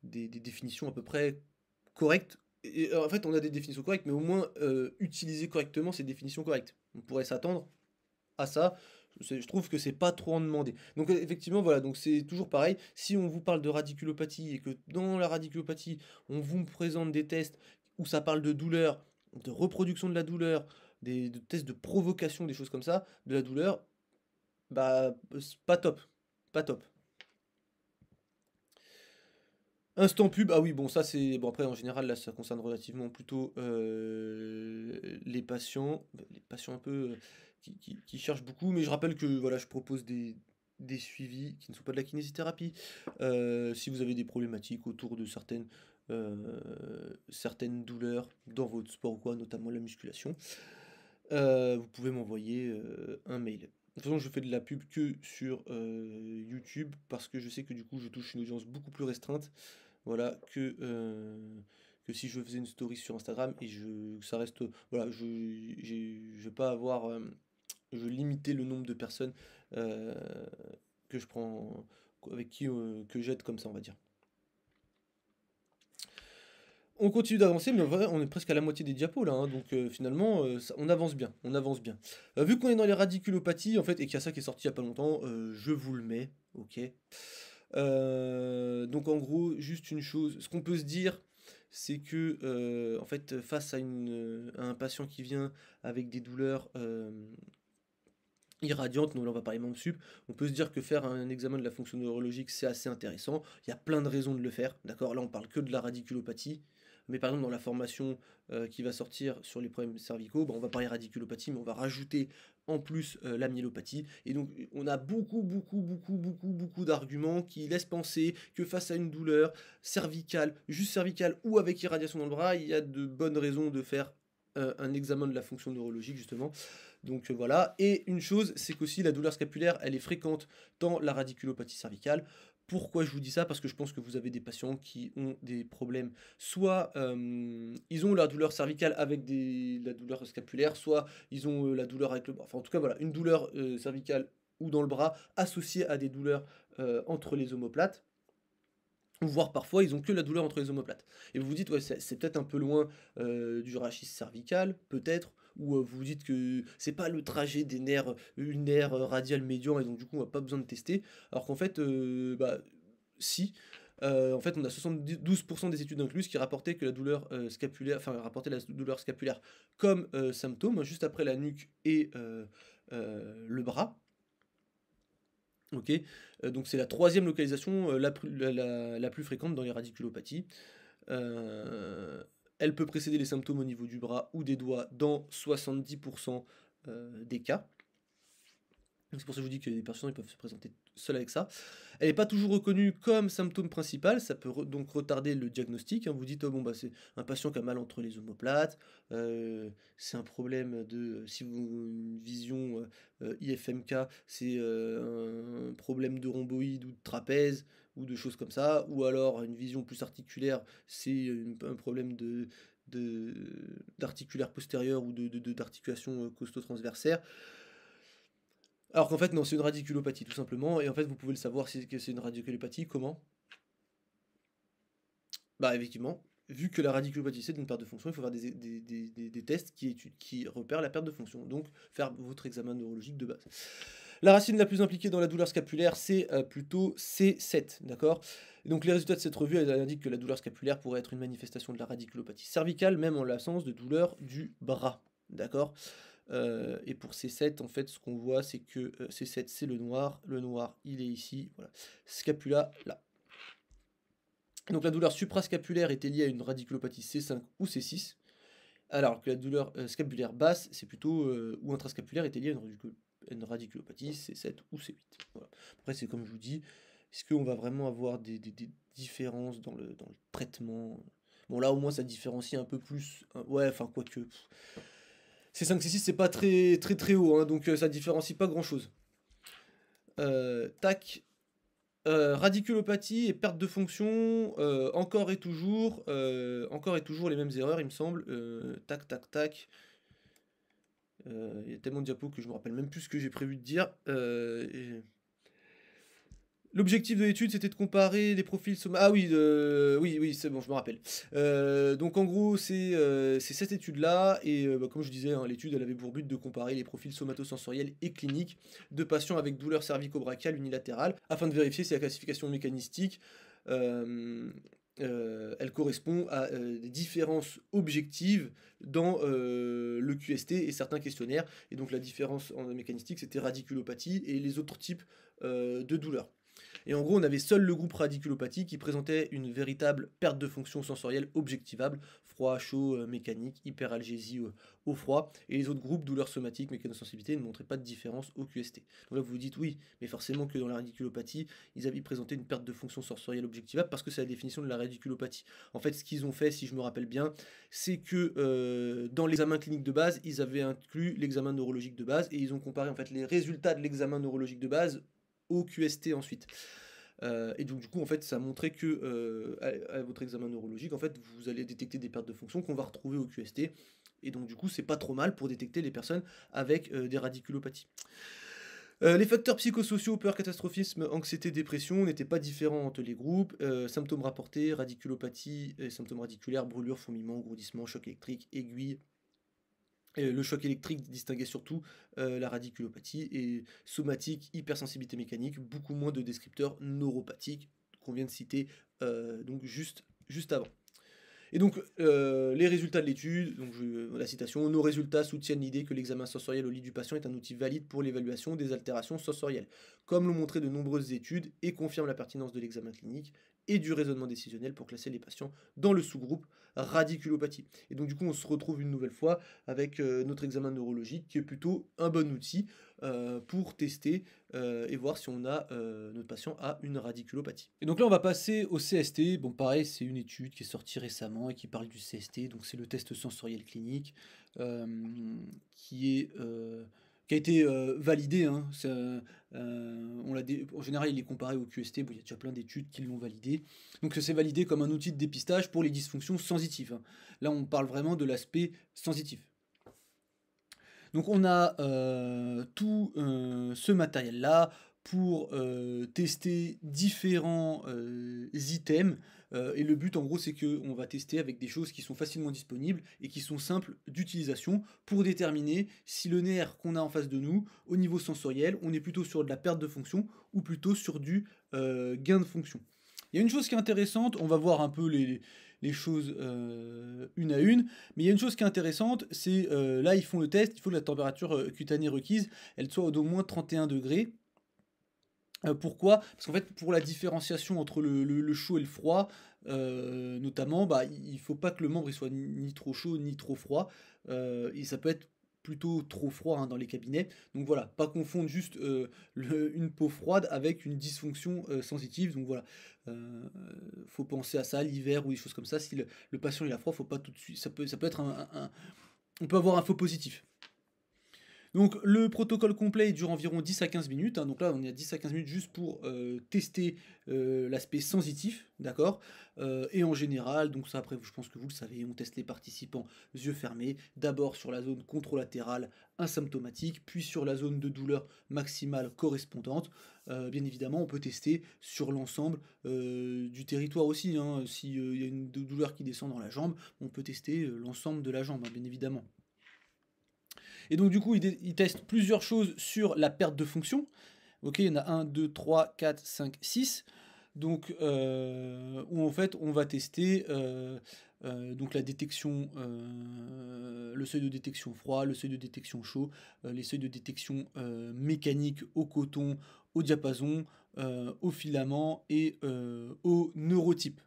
des définitions à peu près correctes. Et en fait, on a des définitions correctes, mais au moins utiliser correctement ces définitions correctes. On pourrait s'attendre à ça. Je trouve que c'est pas trop en demander. Donc effectivement, voilà, donc c'est toujours pareil. Si on vous parle de radiculopathie et que dans la radiculopathie, on vous présente des tests où ça parle de douleur, de reproduction de la douleur, de tests de provocation, des choses comme ça, de la douleur, bah c'est pas top. Pas top. Instant pub, ah oui, bon, ça c'est. Bon, après, en général, là, ça concerne relativement plutôt les patients un peu qui cherchent beaucoup, mais je rappelle que voilà, je propose des suivis qui ne sont pas de la kinésithérapie. Si vous avez des problématiques autour de certaines douleurs dans votre sport ou quoi, notamment la musculation, vous pouvez m'envoyer un mail. De toute façon, je fais de la pub que sur YouTube parce que je sais que du coup, je touche une audience beaucoup plus restreinte. Voilà, que si je faisais une story sur Instagram et ça reste. Voilà, je vais pas avoir. Je limiter le nombre de personnes euh, que je prends. Avec qui que j'aide comme ça, on va dire. On continue d'avancer, mais voilà, on est presque à la moitié des diapos là, hein, donc finalement, on avance bien, on avance bien. Vu qu'on est dans les radiculopathies, en fait, et qu'il y a ça qui est sorti il y a pas longtemps, je vous le mets, ok. Donc en gros, juste une chose, ce qu'on peut se dire, c'est que en fait, face à un patient qui vient avec des douleurs irradiantes, donc là on va parler membres sup, on peut se dire que faire un examen de la fonction neurologique c'est assez intéressant. Il y a plein de raisons de le faire, d'accord? Là on parle que de la radiculopathie. Mais par exemple, dans la formation qui va sortir sur les problèmes cervicaux, bah, on va parler radiculopathie, mais on va rajouter en plus la myélopathie. Et donc, on a beaucoup d'arguments qui laissent penser que face à une douleur cervicale, juste cervicale ou avec irradiation dans le bras, il y a de bonnes raisons de faire un examen de la fonction neurologique, justement. Donc voilà. Et une chose, c'est qu'aussi la douleur scapulaire, elle est fréquente dans la radiculopathie cervicale. Pourquoi je vous dis ça? Parce que je pense que vous avez des patients qui ont des problèmes. Soit ils ont la douleur cervicale avec la douleur scapulaire, soit ils ont la douleur avec le bras. Enfin, en tout cas, voilà, une douleur cervicale ou dans le bras associée à des douleurs entre les omoplates. Voire parfois, ils ont que la douleur entre les omoplates. Et vous vous dites, ouais, c'est peut-être un peu loin du rachis cervical, peut-être, ou vous vous dites que c'est pas le trajet des nerfs ulnaires radial médian, et donc du coup, on n'a pas besoin de tester. Alors qu'en fait, bah, si. En fait, on a 72% des études incluses qui rapportaient que la douleur scapulaire, enfin, rapportaient la douleur scapulaire comme symptôme, juste après la nuque et le bras. Ok, donc c'est la troisième localisation la plus fréquente dans les radiculopathies. Euh, Elle peut précéder les symptômes au niveau du bras ou des doigts dans 70% des cas. C'est pour ça que je vous dis que les patients ils peuvent se présenter seuls avec ça. Elle n'est pas toujours reconnue comme symptôme principal, ça peut donc retarder le diagnostic, hein. Vous dites, oh, bon, bah, c'est un patient qui a mal entre les omoplates, c'est un problème si vous une vision IFMK, c'est un problème de rhomboïde ou de trapèze, ou de choses comme ça, ou alors une vision plus articulaire, c'est un problème d'articulaire postérieur ou d'articulation costo-transversaire. Alors qu'en fait, non, c'est une radiculopathie, tout simplement. Et en fait, vous pouvez le savoir que c'est une radiculopathie. Comment? Bah, effectivement, vu que la radiculopathie, c'est une perte de fonction, il faut faire des tests qui repèrent la perte de fonction. Donc, faire votre examen neurologique de base. La racine la plus impliquée dans la douleur scapulaire, c'est plutôt C7, d'accord? Donc, les résultats de cette revue indiquent que la douleur scapulaire pourrait être une manifestation de la radiculopathie cervicale, même en l'absence de douleur du bras, d'accord? Et pour C7, en fait, ce qu'on voit, c'est que C7, c'est le noir. Le noir, il est ici. Voilà. Scapula, là. Donc la douleur suprascapulaire était liée à une radiculopathie C5 ou C6, alors que la douleur scapulaire basse, c'est plutôt, ou intrascapulaire, était liée à une radiculopathie C7 ou C8. Voilà. Après, c'est comme je vous dis, est-ce qu'on va vraiment avoir des différences dans le traitement? Bon, là, au moins, ça différencie un peu plus. Ouais, enfin, quoique. C5, C6, c'est pas très haut, hein, donc ça différencie pas grand-chose. Tac. Radiculopathie et perte de fonction, encore et toujours les mêmes erreurs, il me semble. Tac, tac, tac. Il y a tellement de diapos que je me rappelle même plus ce que j'ai prévu de dire. L'objectif de l'étude, c'était de comparer les profils Ah oui, oui, c'est bon, je me rappelle. Donc en gros, c'est cette étude-là, et comme je disais, hein, l'étude, elle avait pour but de comparer les profils somatosensoriels et cliniques de patients avec douleur cervico-brachiale unilatérale, afin de vérifier si la classification mécanistique, elle correspond à des différences objectives dans le QST et certains questionnaires. Et donc la différence en mécanistique, c'était radiculopathie et les autres types de douleurs. Et en gros, on avait seul le groupe radiculopathie qui présentait une véritable perte de fonction sensorielle objectivable, froid, chaud, mécanique, hyperalgésie au froid, et les autres groupes, douleurs somatiques, mécanosensibilité, ne montraient pas de différence au QST. Donc là, vous vous dites, oui, mais forcément que dans la radiculopathie, ils avaient présenté une perte de fonction sensorielle objectivable, parce que c'est la définition de la radiculopathie. En fait, ce qu'ils ont fait, si je me rappelle bien, c'est que dans l'examen clinique de base, ils avaient inclus l'examen neurologique de base, et ils ont comparé en fait les résultats de l'examen neurologique de base au QST ensuite. Et donc du coup en fait ça montrait que à votre examen neurologique en fait vous allez détecter des pertes de fonction qu'on va retrouver au QST, et donc du coup c'est pas trop mal pour détecter les personnes avec des radiculopathies. Les facteurs psychosociaux, peur, catastrophisme, anxiété, dépression n'étaient pas différents entre les groupes. Symptômes rapportés, radiculopathie, et symptômes radiculaires, brûlure, fourmillement, engourdissement, choc électrique, aiguille. Le choc électrique distinguait surtout la radiculopathie, et somatique, hypersensibilité mécanique, beaucoup moins de descripteurs neuropathiques qu'on vient de citer donc juste avant. Et donc, les résultats de l'étude, donc la citation, nos résultats soutiennent l'idée que l'examen sensoriel au lit du patient est un outil valide pour l'évaluation des altérations sensorielles, comme l'ont montré de nombreuses études, et confirme la pertinence de l'examen clinique et du raisonnement décisionnel pour classer les patients dans le sous-groupe radiculopathie. Et donc, du coup, on se retrouve une nouvelle fois avec notre examen neurologique, qui est plutôt un bon outil pour tester et voir si notre patient a une radiculopathie. Et donc là, on va passer au CST. Bon, pareil, c'est une étude qui est sortie récemment et qui parle du CST. Donc c'est le test sensoriel clinique euh, qui a été validé. Hein. En général, il est comparé au QST. Bon, il y a déjà plein d'études qui l'ont validé. Donc c'est validé comme un outil de dépistage pour les dysfonctions sensitives. Hein. Là, on parle vraiment de l'aspect sensitif. Donc on a tout ce matériel-là pour tester différents items. Et le but en gros c'est qu'on va tester avec des choses qui sont facilement disponibles et qui sont simples d'utilisation pour déterminer si le nerf qu'on a en face de nous, au niveau sensoriel, on est plutôt sur de la perte de fonction ou plutôt sur du gain de fonction. Il y a une chose qui est intéressante, on va voir un peu les choses une à une, mais il y a une chose qui est intéressante, c'est là ils font le test, il faut que la température cutanée requise, elle soit d'au moins 31 degrés. Pourquoi? Parce qu'en fait, pour la différenciation entre le chaud et le froid, notamment, bah, il ne faut pas que le membre il soit ni trop chaud ni trop froid. Et ça peut être plutôt trop froid hein, dans les cabinets. Donc voilà, pas confondre juste une peau froide avec une dysfonction sensitive. Donc voilà, faut penser à ça l'hiver ou des choses comme ça. Si le patient il a froid, faut pas tout de suite. Ça peut être on peut avoir un faux positif. Donc le protocole complet dure environ 10 à 15 minutes, hein, donc là on est à 10 à 15 minutes juste pour tester l'aspect sensitif, d'accord. Et en général, donc ça après je pense que vous le savez, on teste les participants yeux fermés, d'abord sur la zone contralatérale asymptomatique, puis sur la zone de douleur maximale correspondante. Bien évidemment on peut tester sur l'ensemble du territoire aussi, hein. S'il y a une douleur qui descend dans la jambe, on peut tester l'ensemble de la jambe, hein, bien évidemment. Et donc du coup, il teste plusieurs choses sur la perte de fonction. Ok, il y en a 1, 2, 3, 4, 5, 6. Donc, où en fait, on va tester donc la détection, le seuil de détection froid, le seuil de détection chaud, les seuils de détection mécanique au coton, au diapason, au filament et au neurotype.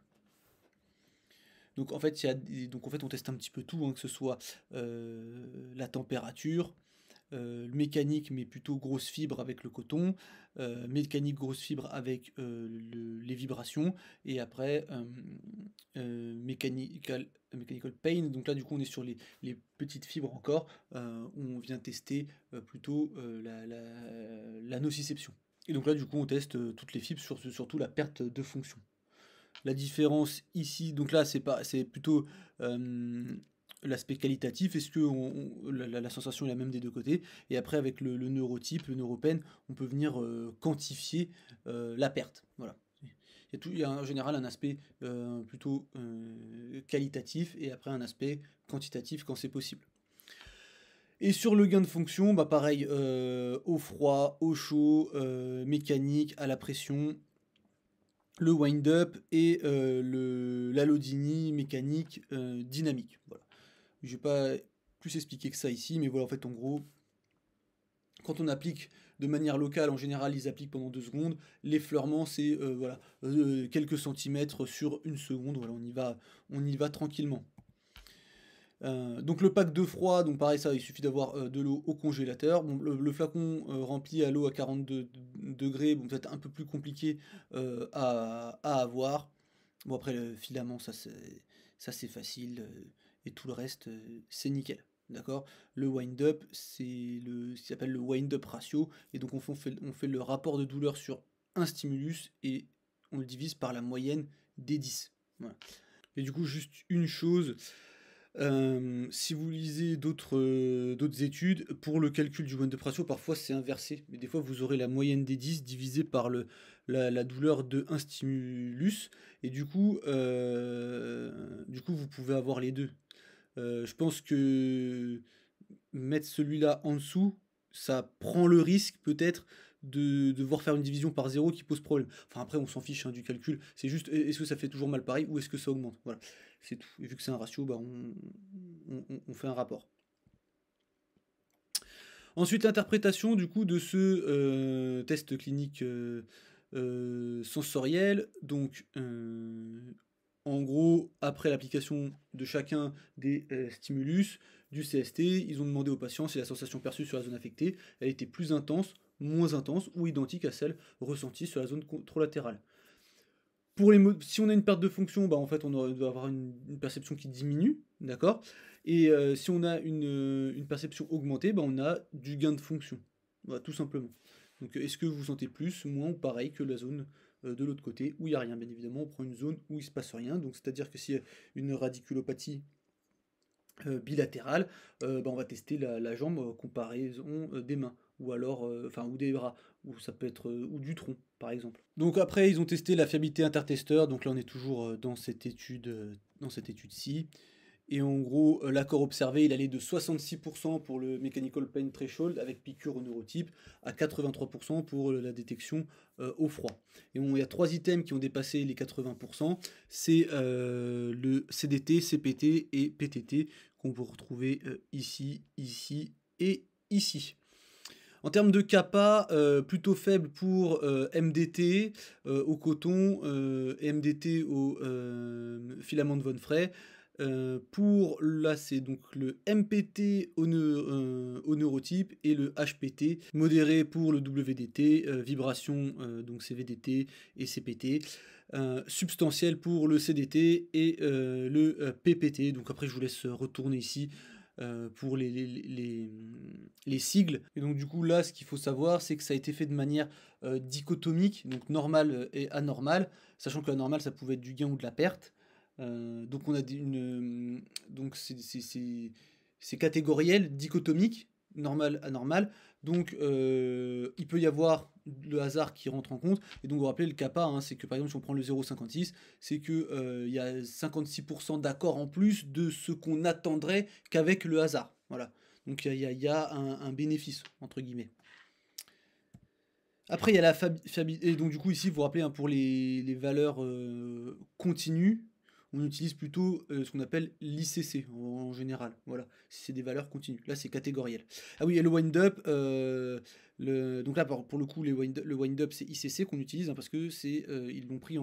Donc en fait, on teste un petit peu tout, hein, que ce soit la température, mécanique mais plutôt grosse fibre avec le coton, mécanique grosse fibre avec les vibrations, et après mechanical pain, donc là du coup on est sur les petites fibres encore, où on vient tester plutôt la nociception. Et donc là du coup on teste toutes les fibres, surtout la perte de fonction. La différence ici, donc là c'est plutôt l'aspect qualitatif, est-ce que la sensation est la même des deux côtés, et après avec le neurotype, le neuropen, on peut venir quantifier la perte. Voilà. Il y a en général un aspect plutôt qualitatif et après un aspect quantitatif quand c'est possible. Et sur le gain de fonction, bah pareil, au froid, au chaud, mécanique, à la pression, le wind-up et l'allodynie mécanique dynamique. Voilà. Je vais pas plus expliquer que ça ici, mais voilà, en fait, en gros, quand on applique de manière locale, en général, ils appliquent pendant 2 secondes. L'effleurement, c'est voilà, quelques centimètres sur 1 seconde. Voilà, on y va tranquillement. Donc le pack de froid, donc pareil, ça, il suffit d'avoir de l'eau au congélateur. Bon, le flacon rempli à l'eau à 42 degrés, bon, peut-être un peu plus compliqué à avoir. Bon, après, le filament, ça c'est facile. Et tout le reste, c'est nickel. D'accord? Le wind-up, c'est ce qui s'appelle le wind-up ratio. Et donc, on fait le rapport de douleur sur un stimulus et on le divise par la moyenne des 10. Voilà. Et du coup, juste une chose. Si vous lisez d'autres études, pour le calcul du wind-up ratio, parfois c'est inversé. Mais des fois, vous aurez la moyenne des 10 divisée par la douleur de un stimulus. Et du coup, vous pouvez avoir les deux. Je pense que mettre celui-là en dessous, ça prend le risque peut-être de devoir faire une division par zéro qui pose problème. Enfin après on s'en fiche hein, du calcul, c'est juste est-ce que ça fait toujours mal pareil ou est-ce que ça augmente. Voilà, c'est tout. Et vu que c'est un ratio, bah, on fait un rapport. Ensuite l'interprétation du coup de ce test clinique sensoriel. Donc en gros, après l'application de chacun des stimulus du CST, ils ont demandé aux patients si la sensation perçue sur la zone affectée, elle était plus intense, moins intense ou identique à celle ressentie sur la zone contrôlatérale. Si on a une perte de fonction, bah en fait on doit avoir une perception qui diminue, d'accord. Et si on a une perception augmentée, bah on a du gain de fonction, voilà, tout simplement. Donc est-ce que vous vous sentez plus, moins ou pareil que la zone de l'autre côté où il n'y a rien? Bien évidemment, on prend une zone où il ne se passe rien, donc c'est-à-dire que s'il y a une radiculopathie bilatérale, bah, on va tester la jambe comparaison des mains, ou alors, enfin, ou des bras, ou ça peut être, ou du tronc, par exemple. Donc après, ils ont testé la fiabilité intertesteur, donc là on est toujours dans cette étude-ci. Et en gros, l'accord observé, il allait de 66% pour le mechanical pain threshold avec piqûre au neurotype, à 83% pour la détection au froid. Et il y a 3 items qui ont dépassé les 80%, c'est le CDT, CPT et PTT, qu'on peut retrouver ici, ici et ici. En termes de kappa, plutôt faible pour MDT au coton, MDT au filament de Von Frey. Là, c'est donc le MPT au neurotype et le HPT, modéré pour le WDT, vibration, donc CVDT et CPT. Substantiel pour le CDT et le PPT. Donc après, je vous laisse retourner ici pour les sigles. Et donc du coup là, ce qu'il faut savoir, c'est que ça a été fait de manière dichotomique, donc normale et anormale, sachant que la normale, ça pouvait être du gain ou de la perte. Donc on a donc c'est catégoriel, dichotomique, normal, anormal. Donc il peut y avoir le hasard qui rentre en compte. Et donc vous vous rappelez le kappa, hein, c'est que par exemple si on prend le 0,56, c'est que il y a 56% d'accord en plus de ce qu'on attendrait qu'avec le hasard. Voilà. Donc il y a un bénéfice entre guillemets. Après, il y a la fiabilité. Et donc, du coup, ici, vous vous rappelez, hein, pour les valeurs continues, on utilise plutôt ce qu'on appelle l'ICC en général. Voilà, si c'est des valeurs continues. Là, c'est catégoriel. Ah oui, et le wind-up, donc là, pour le coup, le wind-up, c'est ICC qu'on utilise hein, parce que ils l'ont pris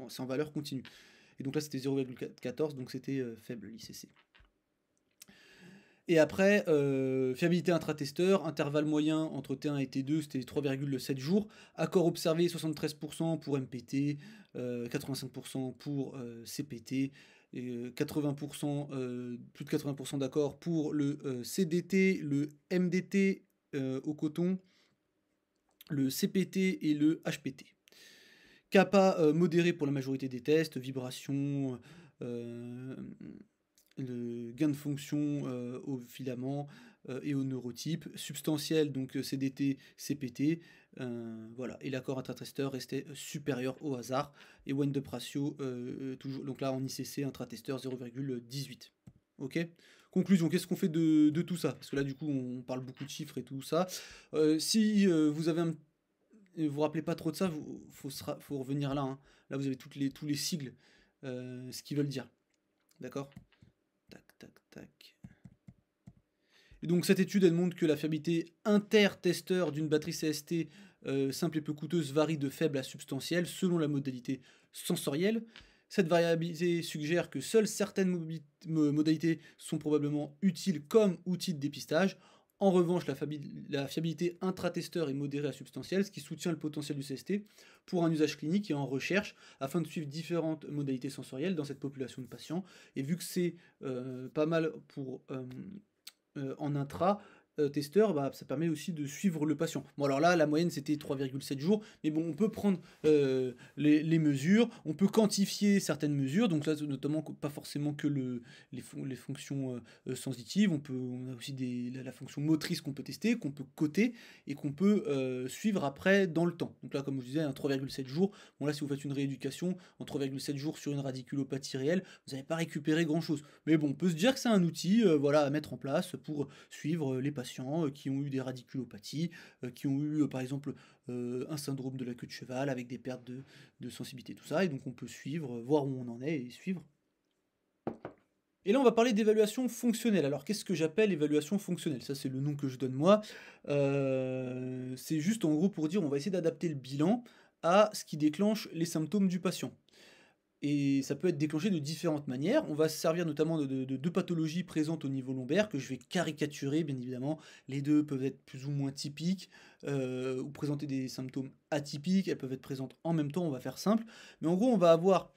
c'est en valeur continue. Et donc là, c'était 0,14, donc c'était faible l'ICC. Et après, fiabilité intratesteur, intervalle moyen entre T1 et T2, c'était 3,7 jours. Accord observé, 73% pour MPT, 85% pour CPT, et 80%, plus de 80% d'accord pour le CDT, le MDT au coton, le CPT et le HPT. Kappa modéré pour la majorité des tests, vibration, gain de fonction au filament et au neurotype, substantiel, donc CDT, CPT, voilà, et l'accord intratesteur restait supérieur au hasard, et wind-up ratio, toujours, donc là en ICC, intratesteur 0,18. Ok. Conclusion, qu'est-ce qu'on fait de tout ça? Parce que là, du coup, on parle beaucoup de chiffres et tout ça. Si vous avez vous vous rappelez pas trop de ça, faut revenir là, hein. Là, vous avez tous les sigles, ce qu'ils veulent dire. D'accord? Tac, tac, tac. Et donc cette étude, elle montre que la fiabilité inter-testeur d'une batterie CST simple et peu coûteuse varie de faible à substantielle selon la modalité sensorielle. Cette variabilité suggère que seules certaines modalités sont probablement utiles comme outils de dépistage. En revanche, la fiabilité intratesteur est modérée à substantielle, ce qui soutient le potentiel du CST pour un usage clinique et en recherche, afin de suivre différentes modalités sensorielles dans cette population de patients. Et vu que c'est pas mal pour en intra testeur, bah, ça permet aussi de suivre le patient. Bon, alors là, la moyenne c'était 3,7 jours, mais bon, on peut prendre les mesures, on peut quantifier certaines mesures, donc là, notamment pas forcément que les fonctions sensitives, on a aussi la fonction motrice qu'on peut tester, qu'on peut coter et qu'on peut suivre après dans le temps. Donc là, comme je vous disais, 3,7 jours. Bon, là, si vous faites une rééducation en 3,7 jours sur une radiculopathie réelle, vous n'allez pas récupérer grand-chose. Mais bon, on peut se dire que c'est un outil voilà, à mettre en place pour suivre les patients qui ont eu des radiculopathies, qui ont eu par exemple un syndrome de la queue de cheval avec des pertes de sensibilité, tout ça. Et donc on peut suivre, voir où on en est et suivre. Et là, on va parler d'évaluation fonctionnelle. Alors, qu'est-ce que j'appelle évaluation fonctionnelle? Ça, c'est le nom que je donne moi. C'est juste en gros pour dire on va essayer d'adapter le bilan à ce qui déclenche les symptômes du patient. Et ça peut être déclenché de différentes manières. On va se servir notamment de deux pathologies présentes au niveau lombaire que je vais caricaturer, bien évidemment. Les deux peuvent être plus ou moins typiques ou présenter des symptômes atypiques. Elles peuvent être présentes en même temps, on va faire simple. Mais en gros, on va avoir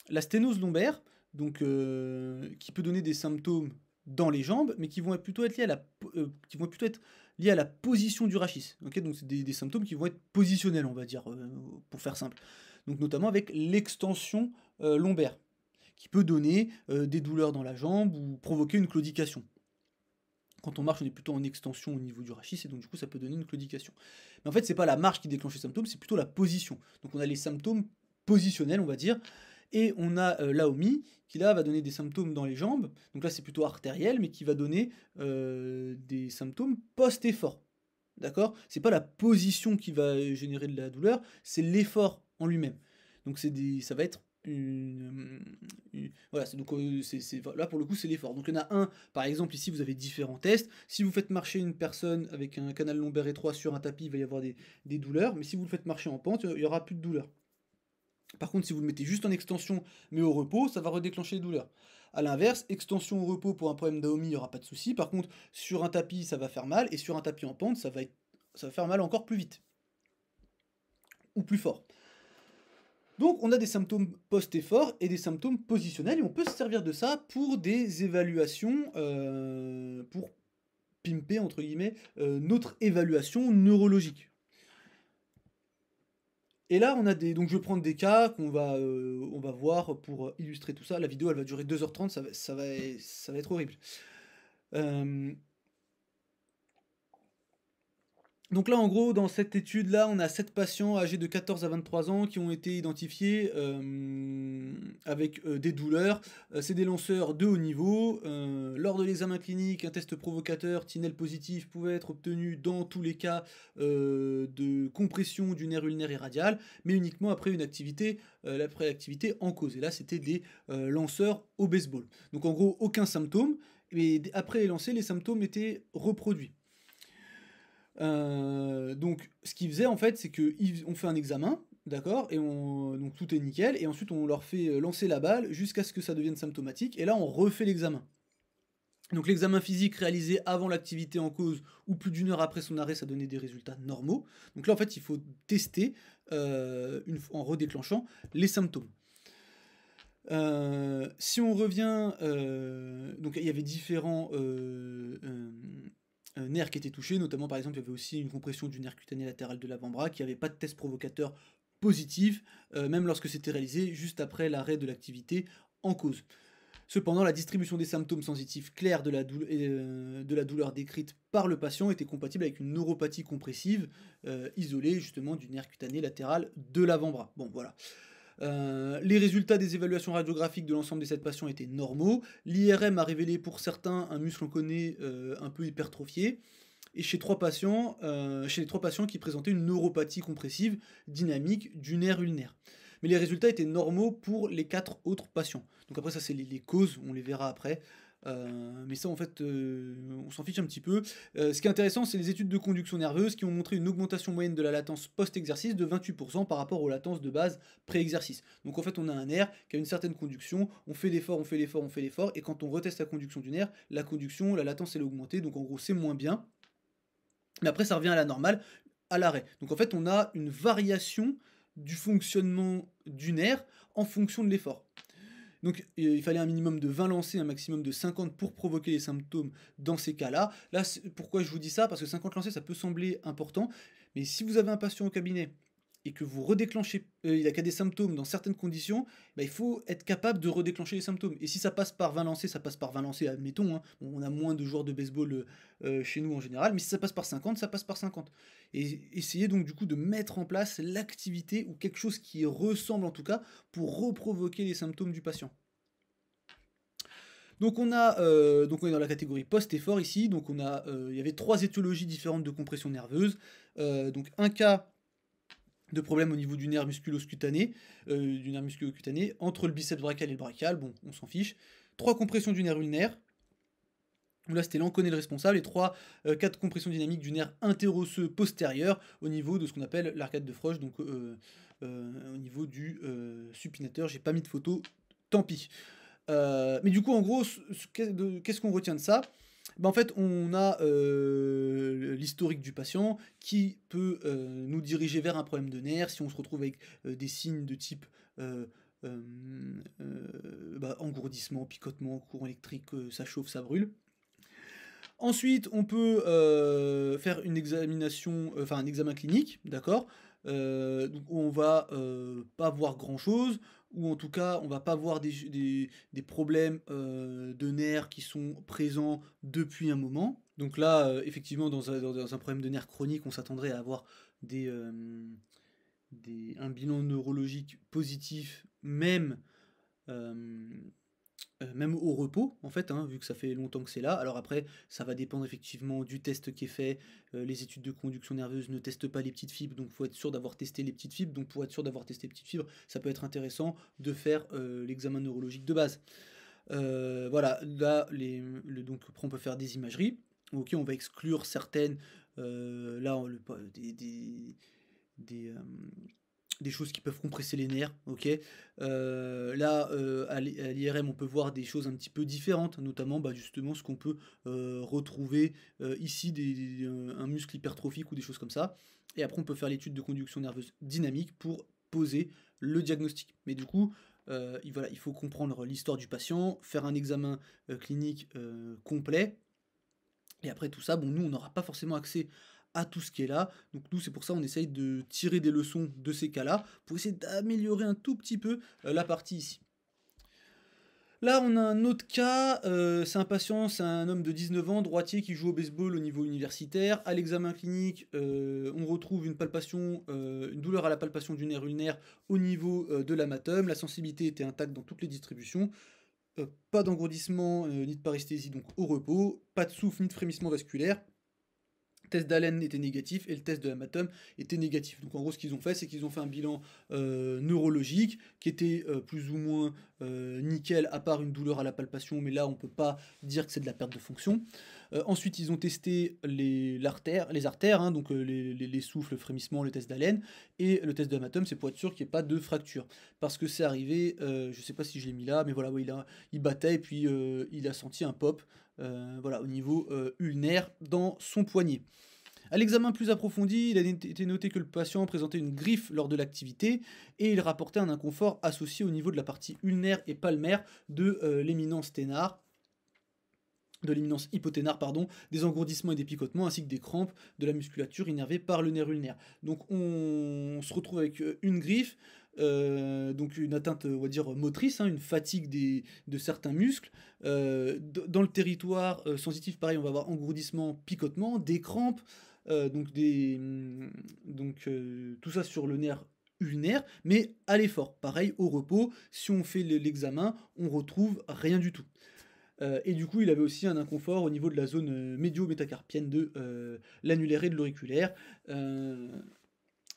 la sténose lombaire, donc, qui peut donner des symptômes dans les jambes, mais qui vont plutôt être liés à la position du rachis. Okay, donc c'est des symptômes qui vont être positionnels, on va dire, pour faire simple. Donc notamment avec l'extension lombaire, qui peut donner des douleurs dans la jambe ou provoquer une claudication. Quand on marche, on est plutôt en extension au niveau du rachis, et donc du coup ça peut donner une claudication. Mais en fait, c'est pas la marche qui déclenche les symptômes, c'est plutôt la position. Donc on a les symptômes positionnels, on va dire, et on a l'AOMI qui là va donner des symptômes dans les jambes, donc là c'est plutôt artériel, mais qui va donner des symptômes post-effort. D'accord? C'est pas la position qui va générer de la douleur, c'est l'effort en lui-même. Donc ça va être voilà, là pour le coup c'est l'effort. Donc il y en a un, par exemple ici vous avez différents tests. Si vous faites marcher une personne avec un canal lombaire étroit sur un tapis, il va y avoir des douleurs, mais si vous le faites marcher en pente, il n'y aura plus de douleur. Par contre, si vous le mettez juste en extension, mais au repos, ça va redéclencher les douleurs. A l'inverse, extension au repos pour un problème d'AOMI, il n'y aura pas de souci. Par contre, sur un tapis, ça va faire mal, et sur un tapis en pente, ça va faire mal encore plus vite. Ou plus fort. Donc, on a des symptômes post-effort et des symptômes positionnels, et on peut se servir de ça pour des évaluations, pour pimper, entre guillemets, notre évaluation neurologique. Et là, donc je vais prendre des cas on va voir pour illustrer tout ça. La vidéo, elle va durer 2h30, ça va être horrible. Donc là, en gros, dans cette étude-là, on a 7 patients âgés de 14 à 23 ans qui ont été identifiés avec des douleurs. C'est des lanceurs de haut niveau. Lors de l'examen clinique, un test provocateur Tinel positif pouvait être obtenu dans tous les cas de compression du nerf ulnaire et radial, mais uniquement après une activité, en cause. Et là, c'était des lanceurs au baseball. Donc en gros, aucun symptôme. Et après les lancers, les symptômes étaient reproduits. Donc, ce qu'ils faisaient en fait, c'est qu'on fait un examen, d'accord, et donc tout est nickel, et ensuite on leur fait lancer la balle jusqu'à ce que ça devienne symptomatique, et là on refait l'examen. Donc l'examen physique réalisé avant l'activité en cause ou plus d'une heure après son arrêt, ça donnait des résultats normaux. Donc là en fait, il faut tester en redéclenchant les symptômes. Si on revient, donc il y avait différents nerfs qui étaient touchés, notamment par exemple il y avait aussi une compression du nerf cutané latéral de l'avant-bras qui n'avait pas de test provocateur positif, même lorsque c'était réalisé juste après l'arrêt de l'activité en cause. Cependant, la distribution des symptômes sensitifs clairs de la douleur décrite par le patient était compatible avec une neuropathie compressive isolée justement du nerf cutané latéral de l'avant-bras. Bon, voilà. Les résultats des évaluations radiographiques de l'ensemble des 7 patients étaient normaux. L'IRM a révélé pour certains un muscle en connaît un peu hypertrophié. Et chez les 3 patients qui présentaient une neuropathie compressive dynamique du nerf ulnaire. Mais les résultats étaient normaux pour les 4 autres patients. Donc après ça c'est les causes, on les verra après. Mais ça en fait on s'en fiche un petit peu. Ce qui est intéressant c'est les études de conduction nerveuse qui ont montré une augmentation moyenne de la latence post-exercice de 28% par rapport aux latences de base pré-exercice. Donc en fait on a un nerf qui a une certaine conduction, on fait l'effort, et quand on reteste la conduction du nerf, la latence elle est augmentée, donc en gros c'est moins bien. Mais après ça revient à la normale, à l'arrêt. Donc en fait on a une variation du fonctionnement du nerf en fonction de l'effort. Donc il fallait un minimum de 20 lancers, un maximum de 50 pour provoquer les symptômes dans ces cas-là. Là, pourquoi je vous dis ça? Parce que 50 lancers, ça peut sembler important, mais si vous avez un patient au cabinet et que vous redéclenchez, il a qu'à des symptômes dans certaines conditions, bah, il faut être capable de redéclencher les symptômes. Et si ça passe par 20 lancers, ça passe par 20 lancers, admettons, hein. On a moins de joueurs de baseball chez nous en général, mais si ça passe par 50, ça passe par 50. Et essayez donc du coup de mettre en place l'activité ou quelque chose qui ressemble en tout cas pour reprovoquer les symptômes du patient. Donc on est dans la catégorie post-effort ici, donc il y avait 3 étiologies différentes de compression nerveuse, donc un cas de problème au niveau du nerf musculo-cutané, entre le biceps brachial et le brachial, bon, on s'en fiche. 3 compressions du nerf ulnaire, où là c'était l'enconé le responsable, et 4 compressions dynamiques du nerf interosseux postérieur au niveau de ce qu'on appelle l'arcade de Frosch, donc au niveau du supinateur. J'ai pas mis de photo, tant pis. Mais du coup, en gros, qu'est-ce qu'on retient de ça? En fait, on a l'historique du patient qui peut nous diriger vers un problème de nerfs si on se retrouve avec des signes de type engourdissement, picotement, courant électrique, ça chauffe, ça brûle. Ensuite, on peut faire une examination, un examen clinique, d'accord? Donc on va pas voir grand chose, ou en tout cas on va pas voir des problèmes de nerfs qui sont présents depuis un moment. Donc là, effectivement, dans un problème de nerfs chronique, on s'attendrait à avoir un bilan neurologique positif, même au repos, en fait, hein, vu que ça fait longtemps que c'est là. Alors après, ça va dépendre effectivement du test qui est fait. Les études de conduction nerveuse ne testent pas les petites fibres, donc il faut être sûr d'avoir testé les petites fibres. Donc pour être sûr d'avoir testé les petites fibres, ça peut être intéressant de faire l'examen neurologique de base. Voilà, là, donc après on peut faire des imageries. Ok, on va exclure certaines, là, des choses qui peuvent compresser les nerfs, ok. Là, à l'IRM, on peut voir des choses un petit peu différentes, notamment justement ce qu'on peut retrouver ici, un muscle hypertrophique ou des choses comme ça. Et après, on peut faire l'étude de conduction nerveuse dynamique pour poser le diagnostic. Mais du coup, il faut comprendre l'histoire du patient, faire un examen clinique complet. Et après tout ça, bon, nous, on n'aura pas forcément accès à tout ce qui est là. Donc nous, c'est pour ça on essaye de tirer des leçons de ces cas-là, pour essayer d'améliorer un tout petit peu la partie ici. Là, on a un autre cas, c'est un patient, c'est un homme de 19 ans, droitier, qui joue au baseball au niveau universitaire. À l'examen clinique, on retrouve une douleur à la palpation du nerf ulnaire au niveau de l'amatome. La sensibilité était intacte dans toutes les distributions. Pas d'engourdissement ni de paresthésie donc au repos, pas de souffle ni de frémissement vasculaire. Le test d'haleine était négatif et le test de l'amatome était négatif. Donc en gros ce qu'ils ont fait, c'est qu'ils ont fait un bilan neurologique qui était plus ou moins nickel, à part une douleur à la palpation, mais là on peut pas dire que c'est de la perte de fonction. Ensuite ils ont testé les artères, hein, donc les souffles, le frémissement, le test d'haleine, et le test de l'amatome, c'est pour être sûr qu'il n'y ait pas de fracture. Parce que c'est arrivé, je sais pas si je l'ai mis là, mais voilà, il battait et puis il a senti un pop. Voilà, au niveau ulnaire dans son poignet. À l'examen plus approfondi, il a été noté que le patient présentait une griffe lors de l'activité et il rapportait un inconfort associé au niveau de la partie ulnaire et palmaire de l'éminence hypoténare, des engourdissements et des picotements, ainsi que des crampes de la musculature innervée par le nerf ulnaire. Donc on se retrouve avec une griffe, donc une atteinte, on va dire, motrice, hein, une fatigue de certains muscles. Dans le territoire sensitif, pareil, on va avoir engourdissement, picotement, des crampes, tout ça sur le nerf ulnaire, mais à l'effort. Pareil, au repos, si on fait l'examen, on retrouve rien du tout. Et du coup, il avait aussi un inconfort au niveau de la zone médio-métacarpienne de l'annulaire et de l'auriculaire.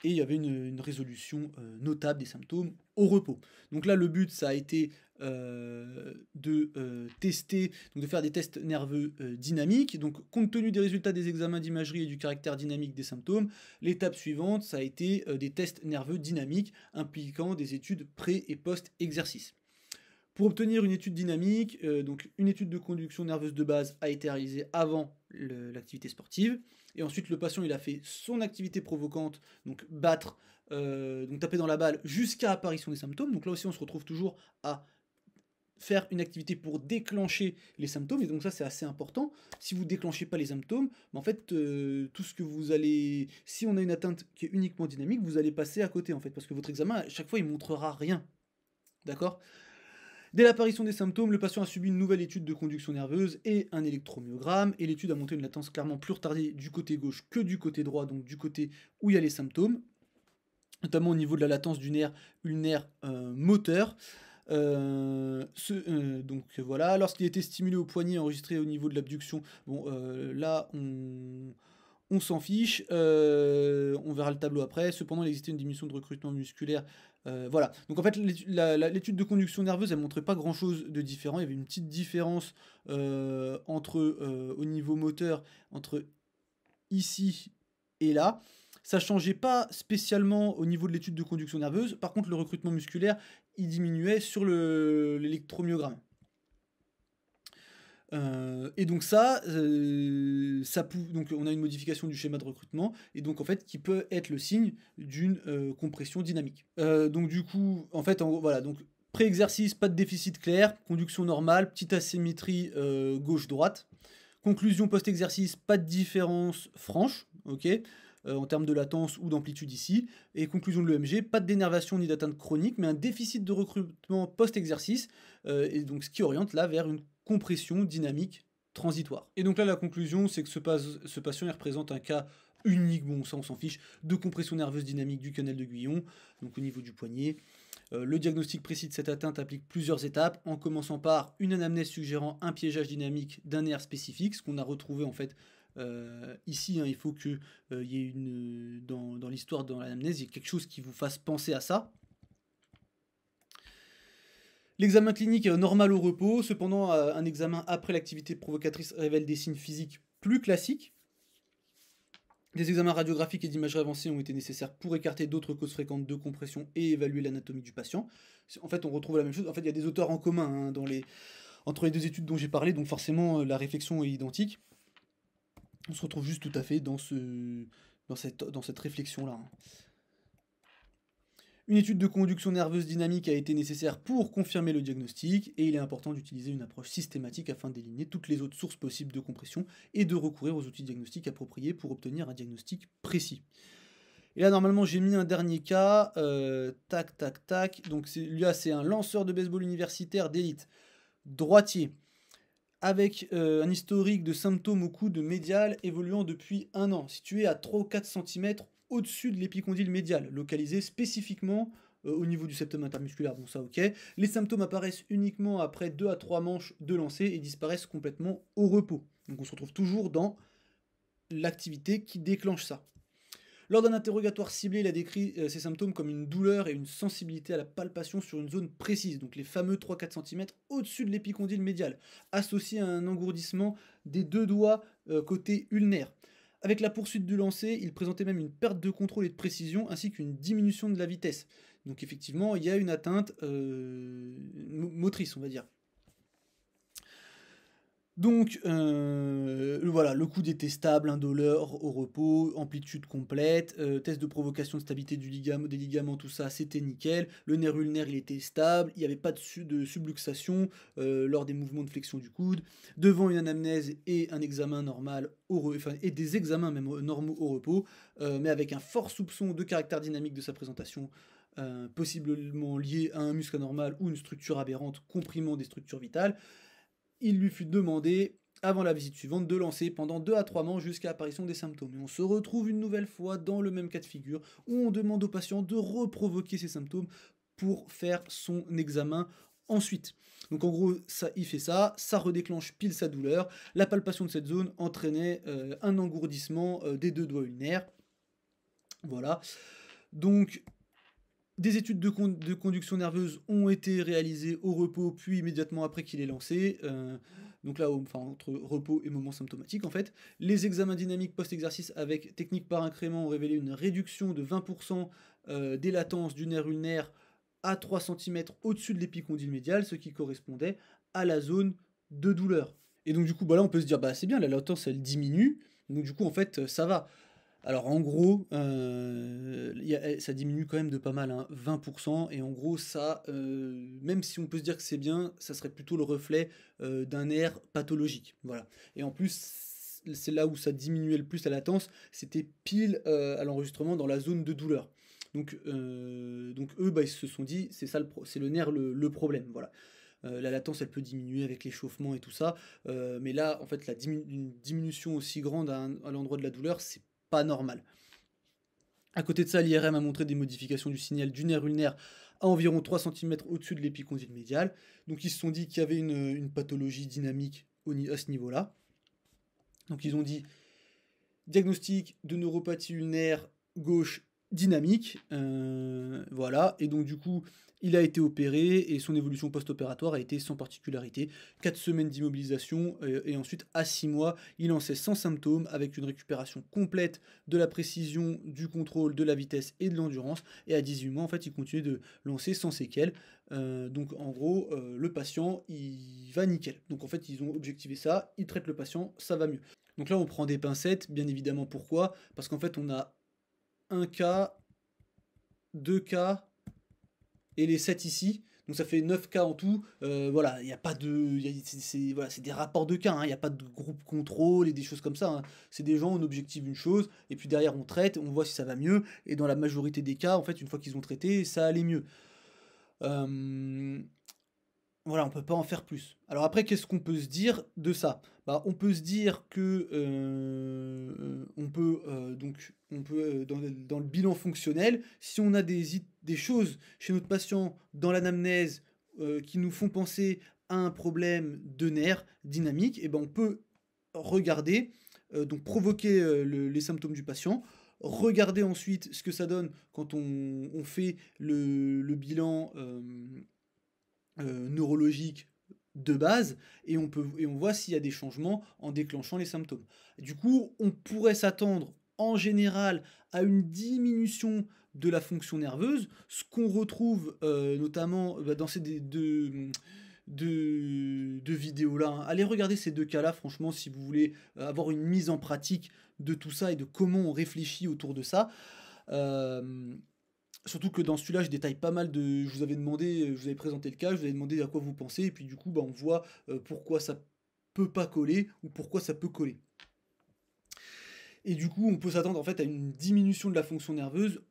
Et il y avait une résolution notable des symptômes au repos. Donc là, le but, ça a été de tester, donc de faire des tests nerveux dynamiques. Donc, compte tenu des résultats des examens d'imagerie et du caractère dynamique des symptômes, l'étape suivante, ça a été des tests nerveux dynamiques impliquant des études pré- et post-exercice. Pour obtenir une étude dynamique, donc une étude de conduction nerveuse de base a été réalisée avant l'activité sportive. Et ensuite, le patient il a fait son activité provocante, donc battre, donc taper dans la balle jusqu'à apparition des symptômes. Donc là aussi, on se retrouve toujours à faire une activité pour déclencher les symptômes. Et donc ça, c'est assez important. Si vous déclenchez pas les symptômes, en fait, tout ce que vous allez... Si on a une atteinte qui est uniquement dynamique, vous allez passer à côté, en fait. Parce que votre examen, à chaque fois, il montrera rien. D'accord ? Dès l'apparition des symptômes, le patient a subi une nouvelle étude de conduction nerveuse et un électromyogramme, et l'étude a montré une latence clairement plus retardée du côté gauche que du côté droit, donc du côté où il y a les symptômes, notamment au niveau de la latence du nerf ulnaire moteur. Donc voilà, lorsqu'il était stimulé au poignet enregistré au niveau de l'abduction, bon là on s'en fiche, on verra le tableau après. Cependant, il existait une diminution de recrutement musculaire. Voilà. Donc en fait, l'étude de conduction nerveuse, elle montrait pas grand-chose de différent. Il y avait une petite différence au niveau moteur entre ici et là. Ça changeait pas spécialement au niveau de l'étude de conduction nerveuse. Par contre, le recrutement musculaire, il diminuait sur l'électromyogramme. Et donc donc on a une modification du schéma de recrutement, et donc en fait qui peut être le signe d'une compression dynamique. Donc du coup, en fait, voilà, donc pré-exercice, pas de déficit clair, conduction normale, petite asymétrie gauche-droite. Conclusion post-exercice, pas de différence franche, ok, en termes de latence ou d'amplitude ici. Et conclusion de l'EMG, pas de dénervation ni d'atteinte chronique, mais un déficit de recrutement post-exercice, et donc ce qui oriente là vers une compression dynamique transitoire. Et donc là, la conclusion, c'est que ce patient il représente un cas unique, bon ça on s'en fiche, de compression nerveuse dynamique du canal de Guyon, donc au niveau du poignet. Le diagnostic précis de cette atteinte implique plusieurs étapes, en commençant par une anamnèse suggérant un piégeage dynamique d'un nerf spécifique, ce qu'on a retrouvé en fait ici. Hein, il faut qu'il y ait dans l'histoire, dans l'anamnèse, il y ait quelque chose qui vous fasse penser à ça. L'examen clinique est normal au repos, cependant un examen après l'activité provocatrice révèle des signes physiques plus classiques. Des examens radiographiques et d'imagerie avancée ont été nécessaires pour écarter d'autres causes fréquentes de compression et évaluer l'anatomie du patient. En fait, on retrouve la même chose. En fait, il y a des auteurs en commun hein, entre les deux études dont j'ai parlé, donc forcément la réflexion est identique. On se retrouve juste tout à fait dans cette réflexion-là. Hein. Une étude de conduction nerveuse dynamique a été nécessaire pour confirmer le diagnostic, et il est important d'utiliser une approche systématique afin d'éliminer toutes les autres sources possibles de compression et de recourir aux outils diagnostiques appropriés pour obtenir un diagnostic précis. Et là, normalement, j'ai mis un dernier cas. Tac, tac, tac. Donc, là, c'est un lanceur de baseball universitaire d'élite, droitier, avec un historique de symptômes au coude médial évoluant depuis 1 an, situé à 3 ou 4 cm au-dessus de l'épicondyle médial, localisé spécifiquement au niveau du septum intermusculaire. Bon, ça, ok. Les symptômes apparaissent uniquement après 2 à 3 manches de lancer et disparaissent complètement au repos. Donc, on se retrouve toujours dans l'activité qui déclenche ça. Lors d'un interrogatoire ciblé, il a décrit ces symptômes comme une douleur et une sensibilité à la palpation sur une zone précise, donc les fameux 3-4 cm au-dessus de l'épicondyle médial, associé à un engourdissement des 2 doigts côté ulnaire. Avec la poursuite du lancer, il présentait même une perte de contrôle et de précision, ainsi qu'une diminution de la vitesse. Donc effectivement, il y a une atteinte motrice, on va dire. Donc voilà, le coude était stable, indolore, au repos, amplitude complète, test de provocation de stabilité des ligaments, tout ça, c'était nickel. Le nerf ulnaire, il était stable, il n'y avait pas de subluxation lors des mouvements de flexion du coude. Devant une anamnèse et un examen normal, et des examens même normaux au repos, mais avec un fort soupçon de caractère dynamique de sa présentation possiblement lié à un muscle anormal ou une structure aberrante comprimant des structures vitales, il lui fut demandé, avant la visite suivante, de lancer pendant 2 à 3 mois jusqu'à l'apparition des symptômes. Et on se retrouve une nouvelle fois dans le même cas de figure, où on demande au patient de reprovoquer ces symptômes pour faire son examen ensuite. Donc en gros, il fait ça, ça redéclenche pile sa douleur. La palpation de cette zone entraînait un engourdissement des 2 doigts ulnaires. Voilà. Donc des études de conduction nerveuse ont été réalisées au repos, puis immédiatement après qu'il est lancé. Donc là, enfin, entre repos et moment symptomatique, en fait. Les examens dynamiques post-exercice avec technique par incrément ont révélé une réduction de 20% des latences du nerf ulnaire à 3 cm au-dessus de l'épicondyle médial, ce qui correspondait à la zone de douleur. Et donc du coup, bah là, on peut se dire, bah c'est bien, la latence, elle diminue. Donc du coup, en fait, ça va. Alors en gros, ça diminue quand même de pas mal, hein, 20%, et en gros ça, même si on peut se dire que c'est bien, ça serait plutôt le reflet d'un nerf pathologique. Voilà. Et en plus, c'est là où ça diminuait le plus la latence, c'était pile à l'enregistrement dans la zone de douleur. Donc eux, bah, ils se sont dit, c'est ça c'est le nerf le problème. Voilà. La latence, elle peut diminuer avec l'échauffement et tout ça, mais là, en fait, une diminution aussi grande à l'endroit de la douleur, c'est pas normal. À côté de ça, l'IRM a montré des modifications du signal du nerf ulnaire à environ 3 cm au-dessus de l'épicondyle médial. Donc ils se sont dit qu'il y avait une pathologie dynamique à ce niveau-là. Donc ils ont dit diagnostic de neuropathie ulnaire gauche dynamique, voilà, et donc du coup il a été opéré et son évolution post-opératoire a été sans particularité, 4 semaines d'immobilisation et ensuite à 6 mois il lançait sans symptômes avec une récupération complète de la précision, du contrôle, de la vitesse et de l'endurance, et à 18 mois en fait il continuait de lancer sans séquelles. Donc en gros le patient il va nickel, donc en fait ils ont objectivé ça, ils traitent le patient, ça va mieux. Donc là on prend des pincettes, bien évidemment. Pourquoi? Parce qu'en fait on a un cas, 2 cas et les 7 ici. Donc ça fait 9 cas en tout. Voilà, il n'y a pas de. Voilà, c'est des rapports de cas, hein. Il n'y a pas de groupe contrôle et des choses comme ça, hein. C'est des gens, on objective une chose, et puis derrière on traite, on voit si ça va mieux. Et dans la majorité des cas, en fait, une fois qu'ils ont traité, ça allait mieux. Voilà, on peut pas en faire plus. Alors après, qu'est-ce qu'on peut se dire de ça? Bah, on peut se dire que on peut dans le bilan fonctionnel, si on a des choses chez notre patient dans l'anamnèse qui nous font penser à un problème de nerf dynamique, et ben on peut regarder, donc provoquer les symptômes du patient, regarder ensuite ce que ça donne quand on fait le bilan neurologique de base, et on voit s'il y a des changements en déclenchant les symptômes. Du coup, on pourrait s'attendre en général à une diminution de la fonction nerveuse, ce qu'on retrouve notamment dans ces deux vidéos-là, hein. Allez regarder ces 2 cas-là, franchement, si vous voulez avoir une mise en pratique de tout ça et de comment on réfléchit autour de ça. Euh, Surtout que dans celui-là, je détaille pas mal de. Je vous avais demandé, je vous avais présenté le cas, je vous avais demandé à quoi vous pensez, et puis du coup, bah, on voit pourquoi ça peut pas coller ou pourquoi ça peut coller. Et du coup, on peut s'attendre en fait à une diminution de la fonction nerveuse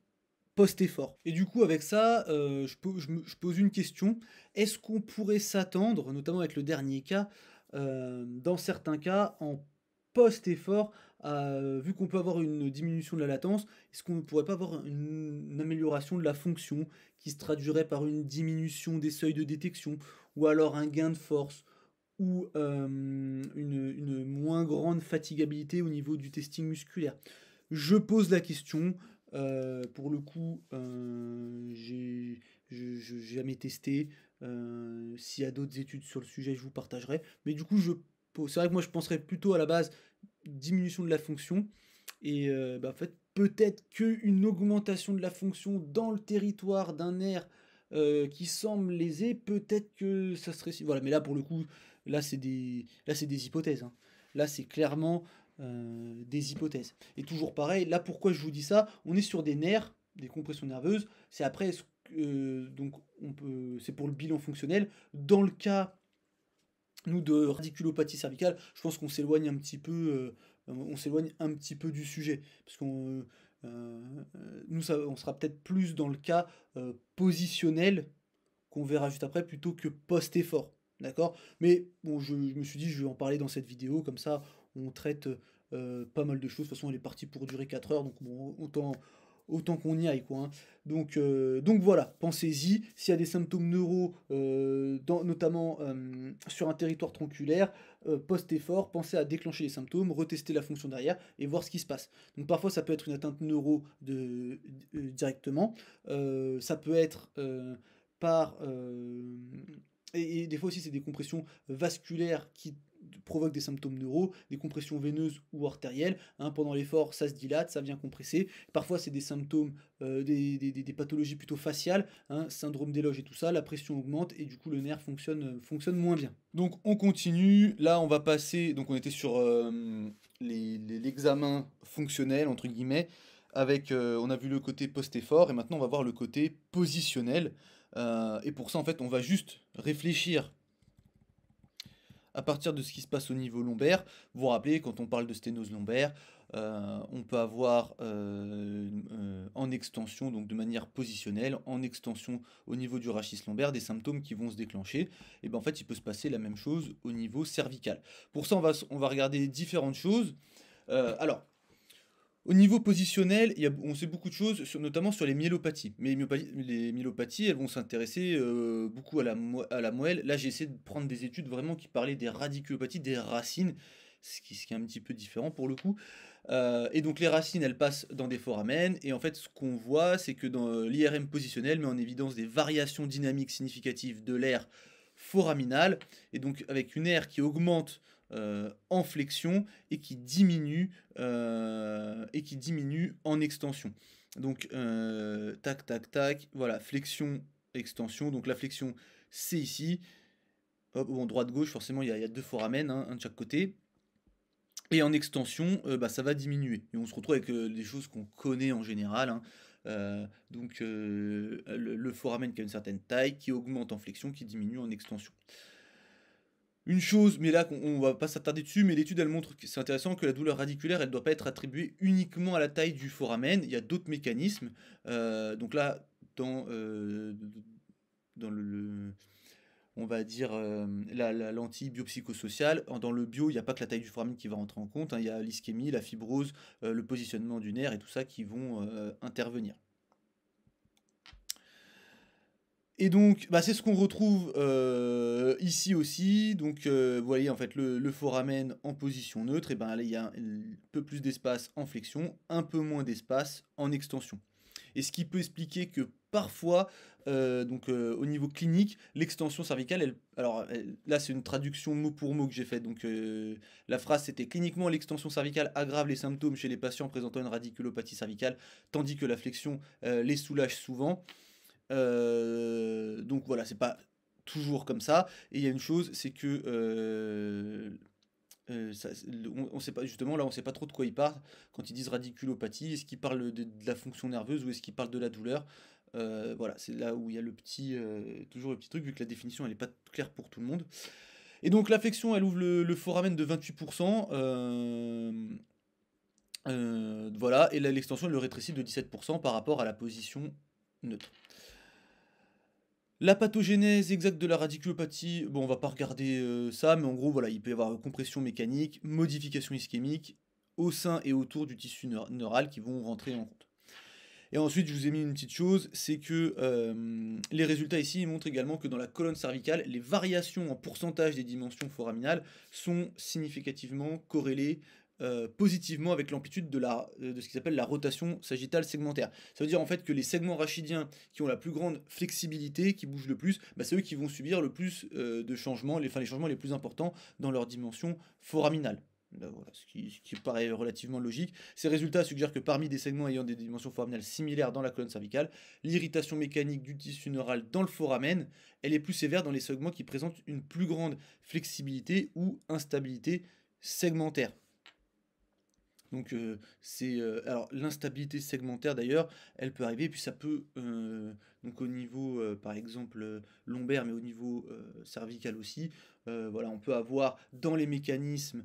post-effort. Et du coup, avec ça, je pose une question. Est-ce qu'on pourrait s'attendre, notamment avec le dernier cas, dans certains cas, en post-effort, vu qu'on peut avoir une diminution de la latence, est-ce qu'on ne pourrait pas avoir une amélioration de la fonction qui se traduirait par une diminution des seuils de détection, ou alors un gain de force, ou une moins grande fatigabilité au niveau du testing musculaire? Je pose la question. Pour le coup, j'ai jamais testé. S'il y a d'autres études sur le sujet, je vous partagerai. Mais du coup, c'est vrai que moi, je penserais plutôt à la base diminution de la fonction. Et bah, en fait, peut-être qu'une augmentation de la fonction dans le territoire d'un nerf qui semble lésé, peut-être que ça serait. Voilà, mais là, pour le coup, là, c'est des hypothèses, hein. Là, c'est clairement des hypothèses. Et toujours pareil, là, pourquoi je vous dis ça? On est sur des nerfs, des compressions nerveuses. C'est après, donc, c'est pour le bilan fonctionnel. Dans le cas nous de radiculopathie cervicale, je pense qu'on s'éloigne un petit peu, on s'éloigne un petit peu du sujet, parce qu'on Nous, on sera peut-être plus dans le cas positionnel qu'on verra juste après plutôt que post-effort. D'accord? Mais bon, je me suis dit, je vais en parler dans cette vidéo, comme ça on traite pas mal de choses. De toute façon, elle est partie pour durer 4 heures, donc bon, autant qu'on y aille, quoi, hein. Donc voilà, pensez-y. S'il y a des symptômes neuro, notamment sur un territoire tronculaire, post-effort, pensez à déclencher les symptômes, retester la fonction derrière et voir ce qui se passe. Donc parfois, ça peut être une atteinte neuro directement. Ça peut être par... et des fois aussi, c'est des compressions vasculaires qui provoquent des symptômes neuro, des compressions veineuses ou artérielles, hein. Pendant l'effort, ça se dilate, ça vient compresser. Parfois, c'est des symptômes, des pathologies plutôt faciales, hein, syndrome d'éloge et tout ça, la pression augmente et du coup, le nerf fonctionne moins bien. Donc on continue, là on va passer, donc on était sur l'examen fonctionnel, entre guillemets, avec, on a vu le côté post-effort, et maintenant on va voir le côté positionnel. Et pour ça, en fait, on va juste réfléchir à partir de ce qui se passe au niveau lombaire. Vous vous rappelez, quand on parle de sténose lombaire, on peut avoir en extension, donc de manière positionnelle, en extension au niveau du rachis lombaire, des symptômes qui vont se déclencher. Et bien en fait, il peut se passer la même chose au niveau cervical. Pour ça, on va regarder différentes choses. Alors, au niveau positionnel, on sait beaucoup de choses, notamment sur les myélopathies. Mais les myélopathies, elles vont s'intéresser beaucoup à la moelle. Là, j'ai essayé de prendre des études vraiment qui parlaient des radiculopathies, des racines, ce qui est un petit peu différent pour le coup. Et donc les racines, elles passent dans des foramen. Et en fait, ce qu'on voit, c'est que dans l'IRM positionnel met en évidence des variations dynamiques significatives de l'aire foraminal. Et donc avec une aire qui augmente en flexion et qui diminue en extension. Donc tac tac tac, voilà, flexion, extension. Donc la flexion c'est ici. Hop, bon, droite gauche, forcément il y a deux foramen, hein, un de chaque côté. Et en extension, bah, ça va diminuer. Et on se retrouve avec des choses qu'on connaît en général, hein. Donc le foramen qui a une certaine taille, qui augmente en flexion, qui diminue en extension. Une chose, mais là on va pas s'attarder dessus, mais l'étude elle montre que c'est intéressant que la douleur radiculaire elle doit pas être attribuée uniquement à la taille du foramen, il y a d'autres mécanismes. Donc là, dans on va dire la lentille biopsychosociale, dans le bio il n'y a pas que la taille du foramen qui va rentrer en compte, hein, il y a l'ischémie, la fibrose, le positionnement du nerf et tout ça qui vont intervenir. Et donc, bah, c'est ce qu'on retrouve ici aussi. Donc, vous voyez, en fait, le foramen en position neutre, et ben là, il y a un peu plus d'espace en flexion, un peu moins d'espace en extension. Et ce qui peut expliquer que parfois, au niveau clinique, l'extension cervicale, là, c'est une traduction mot pour mot que j'ai faite. Donc, la phrase, c'était cliniquement, l'extension cervicale aggrave les symptômes chez les patients présentant une radiculopathie cervicale, tandis que la flexion les soulage souvent. Donc voilà, c'est pas toujours comme ça. Et il y a une chose, c'est que on sait pas, justement, là, on sait pas trop de quoi ils parlent quand ils disent radiculopathie. Est-ce qu'ils parlent de la fonction nerveuse ou est-ce qu'ils parlent de la douleur? Voilà, c'est là où il y a toujours le petit truc, vu que la définition elle est pas claire pour tout le monde. Et donc l'affection, elle ouvre le foramen de 28%. Voilà, et l'extension elle le rétrécit de 17% par rapport à la position neutre. La pathogénèse exacte de la radiculopathie, bon, on va pas regarder ça, mais en gros, voilà, il peut y avoir compression mécanique, modification ischémique au sein et autour du tissu neural qui vont rentrer en compte. Et ensuite, je vous ai mis une petite chose, c'est que les résultats ici montrent également que dans la colonne cervicale, les variations en pourcentage des dimensions foraminales sont significativement corrélées positivement avec l'amplitude de ce qui s'appelle la rotation sagittale segmentaire. Ça veut dire en fait que les segments rachidiens qui ont la plus grande flexibilité, qui bougent le plus, bah, c'est eux qui vont subir le plus de changements, les changements les plus importants dans leur dimension foraminale. Voilà, ce qui paraît relativement logique. Ces résultats suggèrent que parmi des segments ayant des dimensions foraminales similaires dans la colonne cervicale, l'irritation mécanique du tissu neural dans le foramen, elle est plus sévère dans les segments qui présentent une plus grande flexibilité ou instabilité segmentaire. Donc alors l'instabilité segmentaire d'ailleurs, elle peut arriver, puis ça peut donc au niveau par exemple lombaire, mais au niveau cervical aussi. Voilà, on peut avoir dans les mécanismes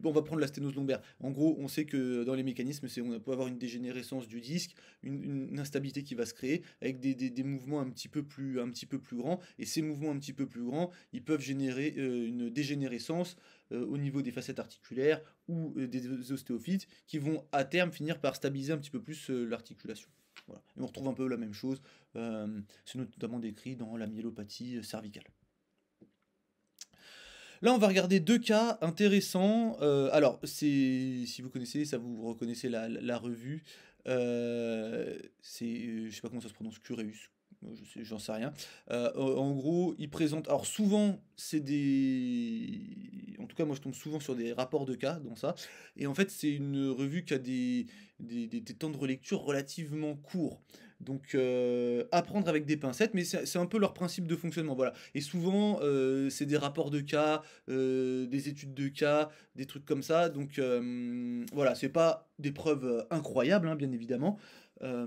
Bon, on va prendre la sténose lombaire. En gros, on sait que dans les mécanismes, on peut avoir une dégénérescence du disque, une instabilité qui va se créer avec des mouvements un petit peu plus grands. Et ces mouvements un petit peu plus grands, ils peuvent générer une dégénérescence au niveau des facettes articulaires ou des ostéophytes qui vont à terme finir par stabiliser un petit peu plus l'articulation. Voilà. Et on retrouve un peu la même chose, c'est notamment décrit dans la myélopathie cervicale. Là, on va regarder deux cas intéressants. Alors, si vous connaissez, ça vous reconnaissez la revue. Je sais pas comment ça se prononce, Cureus. J'en sais rien. En gros, ils présentent. Alors, souvent, c'est des. En tout cas, moi, je tombe souvent sur des rapports de cas dans ça. Et en fait, c'est une revue qui a des temps de relecture relativement courts. Donc, apprendre avec des pincettes, mais c'est un peu leur principe de fonctionnement. Voilà. Et souvent, c'est des rapports de cas, des études de cas, des trucs comme ça. Donc, voilà, c'est pas des preuves incroyables, hein, bien évidemment.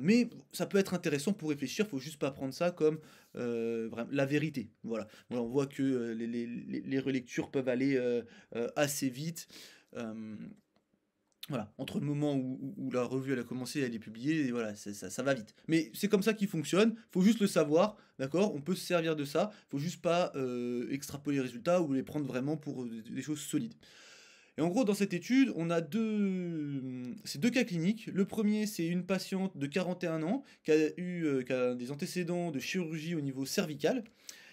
Mais ça peut être intéressant pour réfléchir, faut juste pas prendre ça comme la vérité. Voilà. Voilà, on voit que les relectures peuvent aller assez vite. Euh, voilà, entre le moment où la revue elle a commencé, elle est publiée, et voilà, ça va vite. Mais c'est comme ça qu'il fonctionne, faut juste le savoir, d'accord? On peut se servir de ça, faut juste pas extrapoler les résultats ou les prendre vraiment pour des choses solides. Et en gros, dans cette étude, on a ces deux cas cliniques. Le premier, c'est une patiente de 41 ans qui a des antécédents de chirurgie au niveau cervical.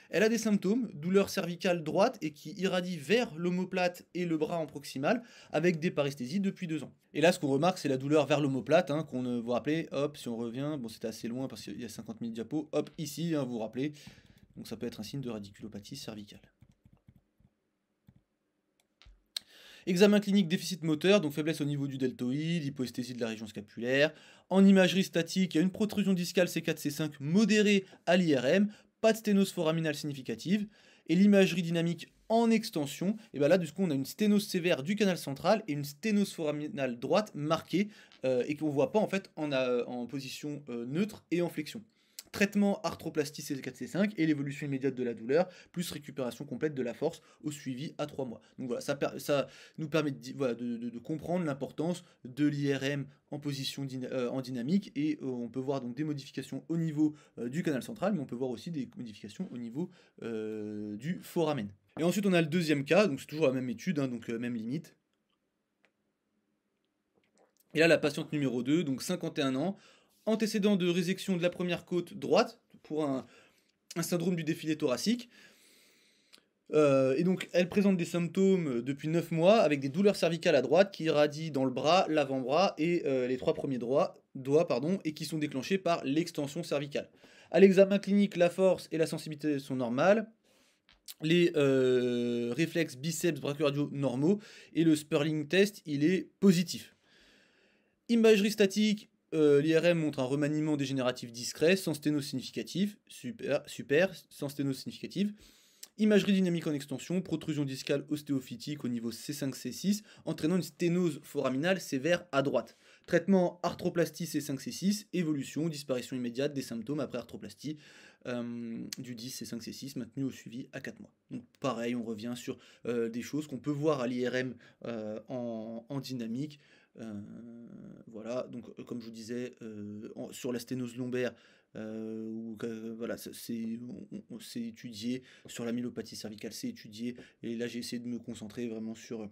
Elle a des symptômes, douleur cervicale droite et qui irradie vers l'omoplate et le bras en proximal avec des paresthésies depuis 2 ans. Et là, ce qu'on remarque, c'est la douleur vers l'omoplate, hein, qu'on vous rappelez, hop, si on revient, bon, c'était assez loin parce qu'il y a 50 000 diapos, hop, ici, hein, vous vous rappelez. Donc ça peut être un signe de radiculopathie cervicale. Examen clinique déficit moteur, donc faiblesse au niveau du deltoïde, hypoesthésie de la région scapulaire. En imagerie statique, il y a une protrusion discale C4-C5 modérée à l'IRM, pas de sténose foraminale significative. Et l'imagerie dynamique en extension, et bien là, du coup, on a une sténose sévère du canal central et une sténose foraminale droite marquée et qu'on ne voit pas en fait en position neutre et en flexion. Traitement arthroplastie C4-C5 et l'évolution immédiate de la douleur, plus récupération complète de la force au suivi à 3 mois. Donc voilà, ça nous permet de comprendre l'importance de l'IRM en position en dynamique et on peut voir donc des modifications au niveau du canal central, mais on peut voir aussi des modifications au niveau du foramen. Et ensuite on a le deuxième cas, donc c'est toujours la même étude, hein, donc même limite. Et là la patiente numéro 2, donc 51 ans, antécédent de résection de la première côte droite pour un syndrome du défilé thoracique. Et donc, elle présente des symptômes depuis 9 mois avec des douleurs cervicales à droite qui irradient dans le bras, l'avant-bras et les 3 premiers doigts, et qui sont déclenchés par l'extension cervicale. À l'examen clinique, la force et la sensibilité sont normales. Les réflexes biceps brachiocardiaux normaux et le Sperling test, il est positif. Imagerie statique, l'IRM montre un remaniement dégénératif discret, sans sténose significative, super, sans sténose significative. Imagerie dynamique en extension, protrusion discale ostéophytique au niveau C5-C6, entraînant une sténose foraminale sévère à droite. Traitement arthroplastie C5-C6, évolution, disparition immédiate des symptômes après arthroplastie du 10 C5-C6 maintenu au suivi à 4 mois. Donc pareil, on revient sur des choses qu'on peut voir à l'IRM en dynamique. Voilà, donc comme je vous disais, sur la sténose lombaire, voilà, c'est étudié, sur la myélopathie cervicale, c'est étudié, et là j'ai essayé de me concentrer vraiment sur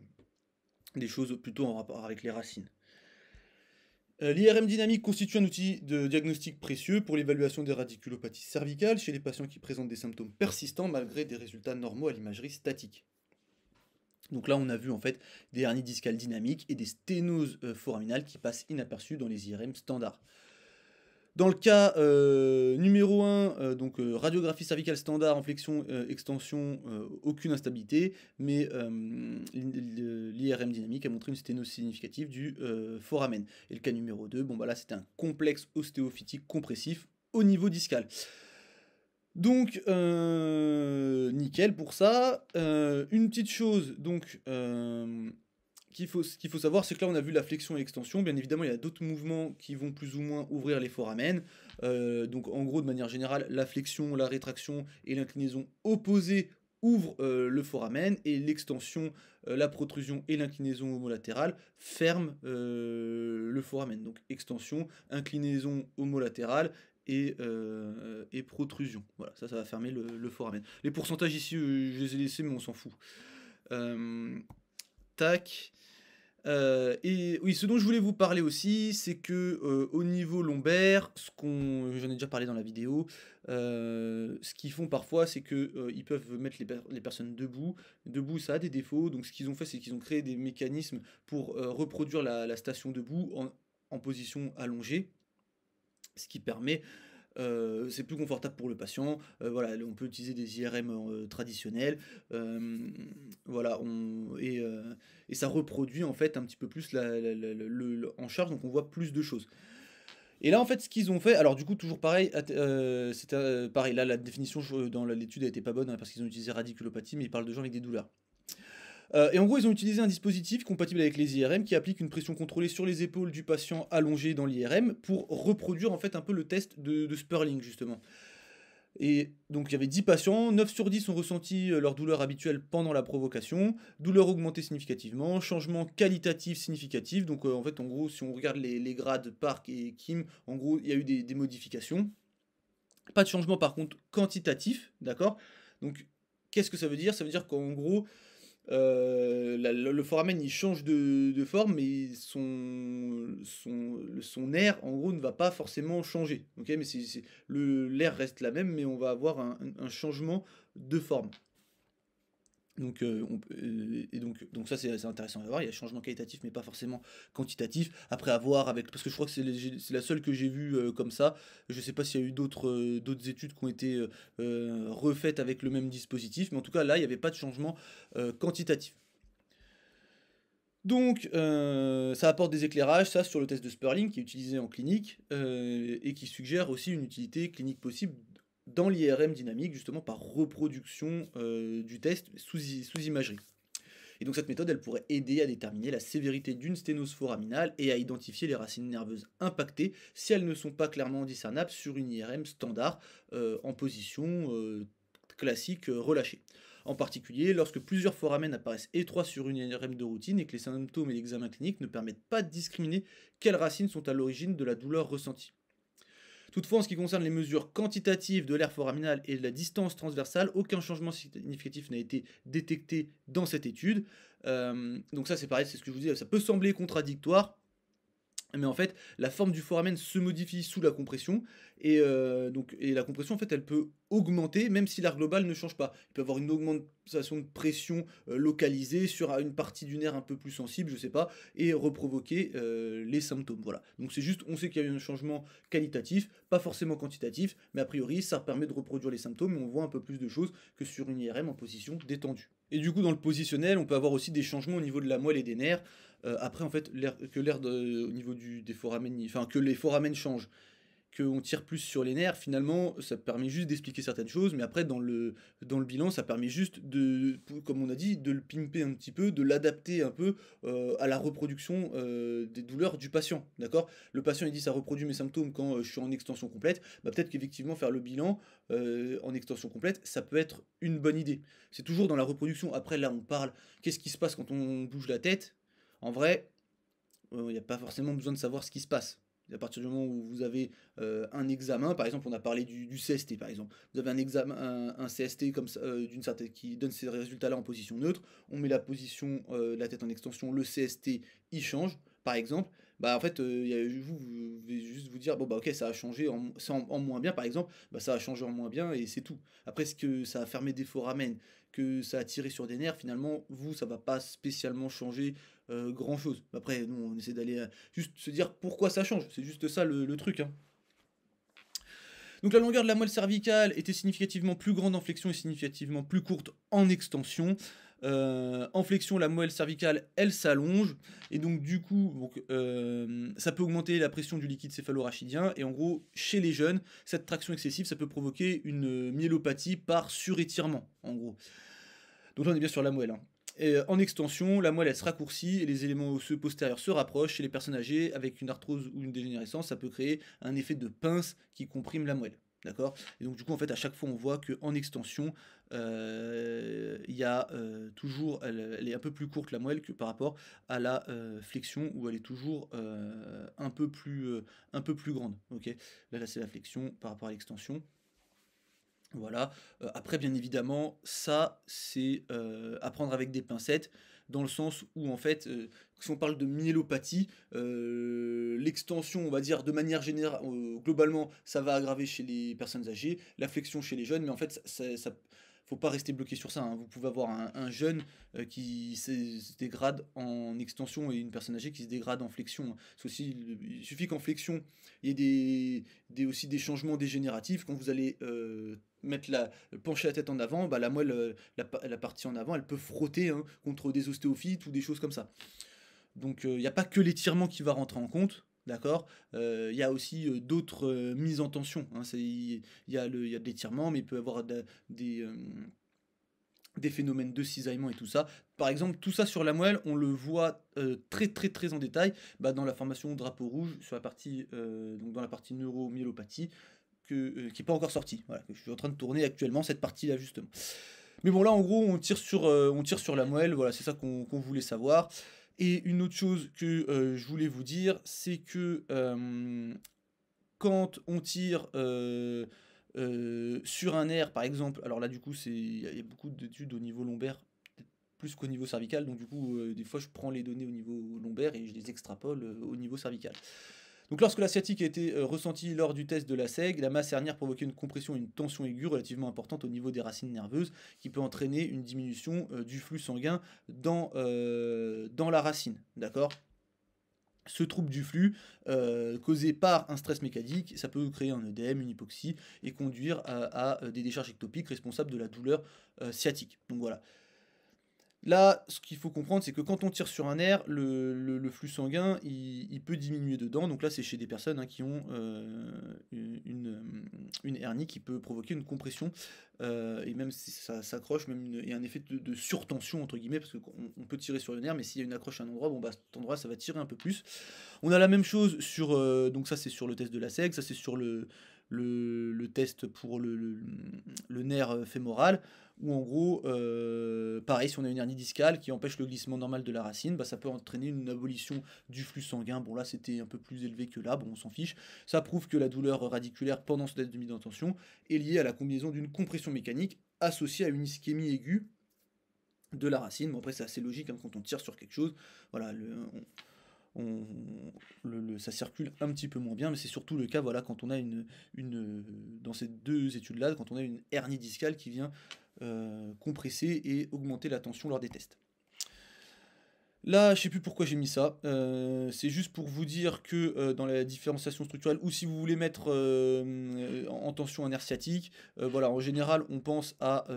des choses plutôt en rapport avec les racines. L'IRM dynamique constitue un outil de diagnostic précieux pour l'évaluation des radiculopathies cervicales chez les patients qui présentent des symptômes persistants malgré des résultats normaux à l'imagerie statique. Donc là, on a vu en fait des hernies discales dynamiques et des sténoses foraminales qui passent inaperçues dans les IRM standards. Dans le cas numéro 1, donc radiographie cervicale standard en flexion extension, aucune instabilité, mais l'IRM dynamique a montré une sténose significative du foramen. Et le cas numéro 2, bon bah là c'était un complexe ostéophytique compressif au niveau discal. Donc, nickel pour ça. Une petite chose, donc, qu'il faut savoir, c'est que là on a vu la flexion et l'extension. Bien évidemment, il y a d'autres mouvements qui vont plus ou moins ouvrir les foramen. Donc, en gros, de manière générale, la flexion, la rétraction et l'inclinaison opposée ouvre le foramen et l'extension, la protrusion et l'inclinaison homolatérale ferment le foramen. Donc extension, inclinaison homolatérale et protrusion. Voilà, ça va fermer le foramen. Les pourcentages ici, je les ai laissés, mais on s'en fout. Tac. Et oui, ce dont je voulais vous parler aussi, c'est que au niveau lombaire, j'en ai déjà parlé dans la vidéo, ce qu'ils font parfois, c'est que ils peuvent mettre les personnes debout. Debout, ça a des défauts, donc ce qu'ils ont fait, c'est qu'ils ont créé des mécanismes pour reproduire la station debout en position allongée, ce qui permet c'est plus confortable pour le patient. Voilà, on peut utiliser des IRM traditionnels. Voilà, et ça reproduit en fait un petit peu plus en charge, donc on voit plus de choses. Et là, en fait, ce qu'ils ont fait, alors du coup, toujours pareil, c'était pareil, là, la définition dans l'étude a été pas bonne, hein, parce qu'ils ont utilisé radiculopathie, mais ils parlent de gens avec des douleurs. Et en gros, ils ont utilisé un dispositif compatible avec les IRM qui applique une pression contrôlée sur les épaules du patient allongé dans l'IRM pour reproduire en fait un peu le test de Sperling justement. Et donc il y avait 10 patients, 9 sur 10 ont ressenti leur douleur habituelle pendant la provocation, douleur augmentée significativement, changement qualitatif significatif, donc en fait en gros si on regarde les grades Park et Kim, en gros il y a eu des modifications. Pas de changement par contre quantitatif, d'accord. Donc qu'est-ce que ça veut dire? Ça veut dire qu'en gros le foramen il change de forme, mais son air en gros ne va pas forcément changer. Ok, mais l'air reste la même, mais on va avoir un changement de forme. Donc, donc ça c'est intéressant à voir. Il y a changement qualitatif mais pas forcément quantitatif. Après à voir avec, parce que je crois que c'est la seule que j'ai vue comme ça. Je sais pas s'il y a eu d'autres études qui ont été refaites avec le même dispositif, mais en tout cas là il n'y avait pas de changement quantitatif. Donc ça apporte des éclairages, ça sur le test de Sperling qui est utilisé en clinique et qui suggère aussi une utilité clinique possible dans l'IRM dynamique, justement par reproduction du test sous imagerie. Et donc cette méthode, elle pourrait aider à déterminer la sévérité d'une sténose foraminale et à identifier les racines nerveuses impactées si elles ne sont pas clairement discernables sur une IRM standard en position classique relâchée. En particulier, lorsque plusieurs foramen apparaissent étroits sur une IRM de routine et que les symptômes et l'examen clinique ne permettent pas de discriminer quelles racines sont à l'origine de la douleur ressentie. Toutefois, en ce qui concerne les mesures quantitatives de l'aire foraminal et de la distance transversale, aucun changement significatif n'a été détecté dans cette étude. Donc ça c'est pareil, c'est ce que je vous disais, ça peut sembler contradictoire, mais en fait la forme du foramen se modifie sous la compression et la compression en fait elle peut augmenter même si l'aire globale ne change pas. Il peut y avoir une augmentation de pression localisée sur une partie du nerf un peu plus sensible, je sais pas, et reprovoquer les symptômes. Voilà. Donc c'est juste, on sait qu'il y a eu un changement qualitatif, pas forcément quantitatif, mais a priori ça permet de reproduire les symptômes et on voit un peu plus de choses que sur une IRM en position détendue. Et du coup dans le positionnel, on peut avoir aussi des changements au niveau de la moelle et des nerfs. Après en fait au niveau des foramen, enfin que les foramen changent, qu'on tire plus sur les nerfs, finalement, ça permet juste d'expliquer certaines choses, mais après, dans le bilan, ça permet juste comme on a dit, de le pimper un petit peu, de l'adapter un peu à la reproduction des douleurs du patient, d'accord? Le patient, il dit, ça reproduit mes symptômes quand je suis en extension complète, bah, peut-être qu'effectivement, faire le bilan en extension complète, ça peut être une bonne idée. C'est toujours dans la reproduction. Après, là, on parle, qu'est-ce qui se passe quand on bouge la tête? En vrai, il n'y a pas forcément besoin de savoir ce qui se passe. À partir du moment où vous avez un examen, par exemple, on a parlé du CST, par exemple. Vous avez un examen, un CST comme ça, d'une certaine qui donne ces résultats-là en position neutre. On met la position de la tête en extension, le CST il change, par exemple. Bah en fait, vous devez juste vous dire bon bah ok ça a changé en moins bien, par exemple. Bah ça a changé en moins bien et c'est tout. Après ce que ça a fermé des foramen, que ça a tiré sur des nerfs, finalement vous ça va pas spécialement changer grand chose. Après, nous, on essaie d'aller juste se dire pourquoi ça change. C'est juste ça le truc. Hein. Donc la longueur de la moelle cervicale était significativement plus grande en flexion et significativement plus courte en extension. En flexion, la moelle cervicale, elle s'allonge. Et donc du coup, ça peut augmenter la pression du liquide céphalorachidien. Et en gros, chez les jeunes, cette traction excessive, ça peut provoquer une myélopathie par surétirement, en gros. Donc là, on est bien sur la moelle. Hein. Et en extension, la moelle elle se raccourcit et les éléments osseux postérieurs se rapprochent. Chez les personnes âgées, avec une arthrose ou une dégénérescence, ça peut créer un effet de pince qui comprime la moelle. d'accord? Et donc du coup, en fait, à chaque fois, on voit qu'en extension, il y a toujours, elle est un peu plus courte la moelle que par rapport à la flexion où elle est toujours un peu plus grande. Ok, là c'est la flexion par rapport à l'extension. Voilà. Après, bien évidemment, ça, c'est à prendre avec des pincettes, dans le sens où, en fait, si on parle de myélopathie, l'extension, on va dire, de manière générale, globalement, ça va aggraver chez les personnes âgées, la flexion chez les jeunes, mais en fait, faut pas rester bloqué sur ça, hein. Vous pouvez avoir un jeune qui se dégrade en extension et une personne âgée qui se dégrade en flexion, hein. Il suffit qu'en flexion, il y ait aussi des changements dégénératifs. Quand vous allez pencher la tête en avant, bah, la moelle, la partie en avant, elle peut frotter, hein, contre des ostéophytes ou des choses comme ça. Donc il n'y a pas que l'étirement qui va rentrer en compte, d'accord. Il y a aussi d'autres mises en tension, hein. Il y a de l'étirement, mais il peut y avoir des phénomènes de cisaillement et tout ça. Par exemple, tout ça sur la moelle, on le voit très très très en détail bah, dans la formation drapeau rouge, sur la partie, donc dans la partie neuromyélopathie, qui n'est pas encore sortie, voilà, que je suis en train de tourner actuellement, cette partie-là justement. Mais bon, là en gros, on tire sur la moelle, voilà, c'est ça qu'on voulait savoir. Et une autre chose que je voulais vous dire, c'est que quand on tire sur un nerf, par exemple, alors là du coup, il y a beaucoup d'études au niveau lombaire, peut-être plus qu'au niveau cervical, donc du coup, des fois je prends les données au niveau lombaire et je les extrapole au niveau cervical. Donc lorsque la sciatique a été ressentie lors du test de la SEG, la masse hernière provoquait une compression et une tension aiguë relativement importante au niveau des racines nerveuses qui peut entraîner une diminution du flux sanguin dans la racine. D'accord. Ce trouble du flux, causé par un stress mécanique, ça peut créer un œdème, une hypoxie et conduire à des décharges ectopiques responsables de la douleur sciatique. Donc voilà. Là, ce qu'il faut comprendre, c'est que quand on tire sur un nerf, le flux sanguin, il peut diminuer dedans. Donc là, c'est chez des personnes, hein, qui ont une hernie qui peut provoquer une compression. Et même si ça s'accroche, il y a un effet de surtension, entre guillemets, parce qu'on peut tirer sur le nerf, mais s'il y a une accroche à un endroit, bon, bah, cet endroit, ça va tirer un peu plus. On a la même chose sur... donc ça, c'est sur le test de la SEG, ça, c'est sur le test pour le nerf fémoral, où en gros, pareil, si on a une hernie discale qui empêche le glissement normal de la racine, bah, ça peut entraîner une abolition du flux sanguin. Bon là c'était un peu plus élevé que là, bon on s'en fiche. Ça prouve que la douleur radiculaire pendant ce test de mise en tension est liée à la combinaison d'une compression mécanique associée à une ischémie aiguë de la racine. Bon après c'est assez logique, hein, quand on tire sur quelque chose, voilà, ça circule un petit peu moins bien, mais c'est surtout le cas, voilà, quand on a dans ces deux études-là, quand on a une hernie discale qui vient compresser et augmenter la tension lors des tests. Là, je sais plus pourquoi j'ai mis ça. C'est juste pour vous dire que dans la différenciation structurelle, ou si vous voulez mettre en tension un nerf sciatique, voilà, en général, on pense à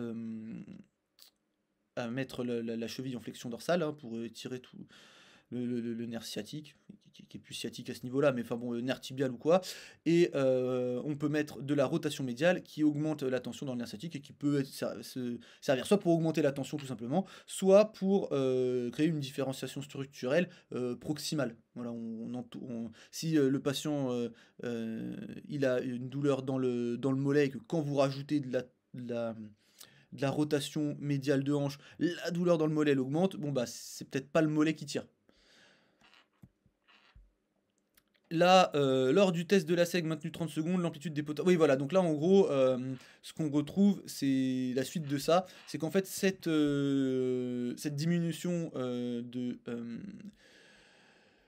mettre la cheville en flexion dorsale, hein, pour tirer tout le nerf sciatique, qui est plus sciatique à ce niveau-là, mais enfin bon, le nerf tibial ou quoi. Et on peut mettre de la rotation médiale qui augmente la tension dans le nerf sciatique et qui peut se servir soit pour augmenter la tension tout simplement, soit pour créer une différenciation structurelle proximale. Voilà, si le patient il a une douleur dans le mollet et que quand vous rajoutez de la rotation médiale de hanche, la douleur dans le mollet elle augmente, bon bah c'est peut-être pas le mollet qui tire. Là, lors du test de la SEG maintenu 30 secondes, l'amplitude des potentiels... Oui, voilà, donc là, en gros, ce qu'on retrouve, c'est la suite de ça. C'est qu'en fait, cette diminution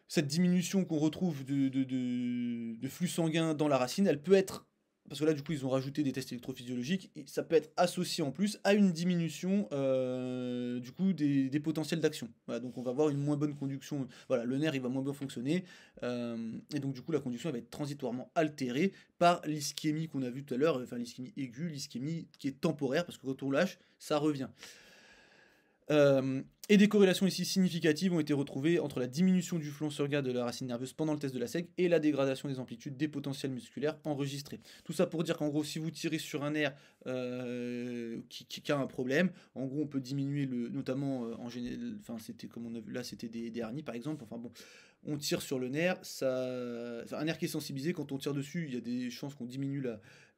cette diminution qu'on retrouve de flux sanguin dans la racine, elle peut être... Parce que là, du coup, ils ont rajouté des tests électrophysiologiques. Et ça peut être associé en plus à une diminution du coup des potentiels d'action. Voilà, donc on va avoir une moins bonne conduction. Voilà, le nerf il va moins bien fonctionner. Et donc du coup, la conduction elle va être transitoirement altérée par l'ischémie qu'on a vu tout à l'heure, enfin l'ischémie aiguë, l'ischémie qui est temporaire, parce que quand on lâche, ça revient. Et des corrélations ici significatives ont été retrouvées entre la diminution du flux sanguin de la racine nerveuse pendant le test de la SEG et la dégradation des amplitudes des potentiels musculaires enregistrés. Tout ça pour dire qu'en gros, si vous tirez sur un nerf qui a un problème, en gros, on peut diminuer notamment en général, enfin c'était comme on a vu là, c'était des hernies par exemple. Enfin bon, on tire sur le nerf, un nerf qui est sensibilisé, quand on tire dessus, il y a des chances qu'on diminue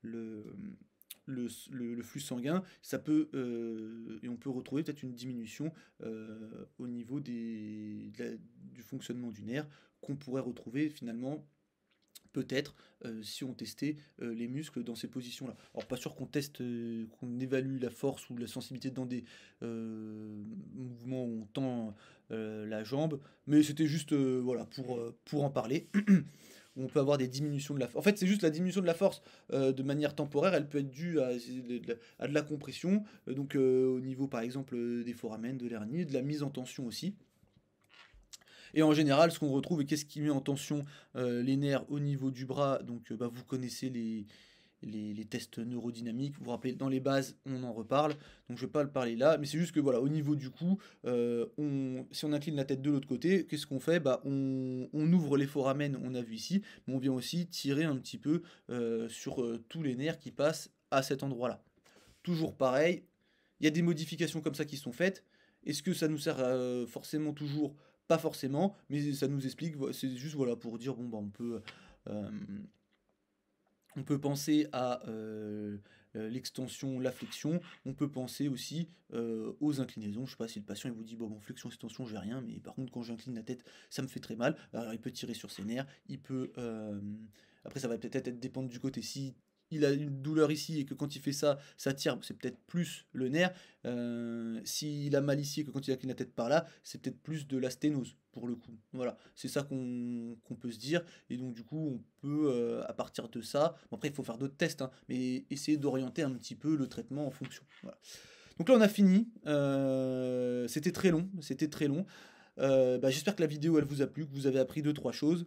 le, le flux sanguin, ça peut, et on peut retrouver peut-être une diminution au niveau du fonctionnement du nerf qu'on pourrait retrouver finalement peut-être si on testait les muscles dans ces positions-là. Alors pas sûr qu'on teste, qu'on évalue la force ou la sensibilité dans des mouvements où on tend la jambe, mais c'était juste voilà pour en parler. On peut avoir des diminutions de la force. En fait, c'est juste la diminution de la force de manière temporaire, elle peut être due à de la compression, donc au niveau par exemple des foramen, de l'hernie, de la mise en tension aussi. Et en général, ce qu'on retrouve et qu'est-ce qui met en tension les nerfs au niveau du bras, donc vous connaissez les tests neurodynamiques, vous vous rappelez, dans les bases, on en reparle, donc je ne vais pas le parler là, mais c'est juste que voilà, au niveau du cou, si on incline la tête de l'autre côté, qu'est-ce qu'on fait? On ouvre les foramen, on a vu ici, mais on vient aussi tirer un petit peu sur tous les nerfs qui passent à cet endroit-là. Toujours pareil, il y a des modifications comme ça qui sont faites. Est-ce que ça nous sert forcément toujours? Pas forcément, mais ça nous explique, c'est juste voilà, pour dire, bon, on peut penser à l'extension, la flexion, on peut penser aussi aux inclinaisons. Je sais pas si le patient il vous dit, bon, flexion, extension, j'ai rien, mais par contre, quand j'incline la tête, ça me fait très mal. Alors, il peut tirer sur ses nerfs, il peut... après, ça va peut-être dépendre du côté. Si il a une douleur ici et que quand il fait ça, ça tire, c'est peut-être plus le nerf. S'il a mal ici et que quand il incline la tête par là, c'est peut-être plus de la sténose pour le coup. Voilà, c'est ça qu'on peut se dire. Et donc du coup, on peut, à partir de ça, bon, après il faut faire d'autres tests, hein, mais essayer d'orienter un petit peu le traitement en fonction. Voilà. Donc là on a fini. C'était très long, c'était très long. J'espère que la vidéo elle vous a plu, que vous avez appris 2-3 choses.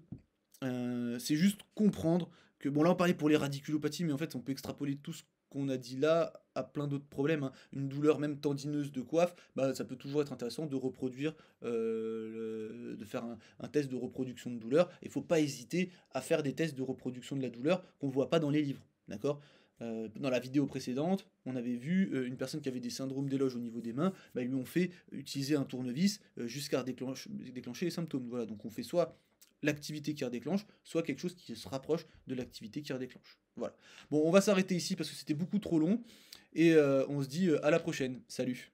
C'est juste comprendre que, bon là on parlait pour les radiculopathies, mais en fait on peut extrapoler tout ce qu'on a dit là à plein d'autres problèmes, hein. Une douleur même tendineuse de coiffe, ça peut toujours être intéressant de reproduire, de faire un test de reproduction de douleur. Il ne faut pas hésiter à faire des tests de reproduction de la douleur qu'on ne voit pas dans les livres, d'accord? Dans la vidéo précédente, on avait vu une personne qui avait des syndromes d'éloge au niveau des mains, ils lui ont fait utiliser un tournevis jusqu'à déclencher les symptômes. Voilà, donc on fait soit l'activité qui redéclenche, soit quelque chose qui se rapproche de l'activité qui redéclenche. Voilà. Bon, on va s'arrêter ici parce que c'était beaucoup trop long, et on se dit à la prochaine. Salut!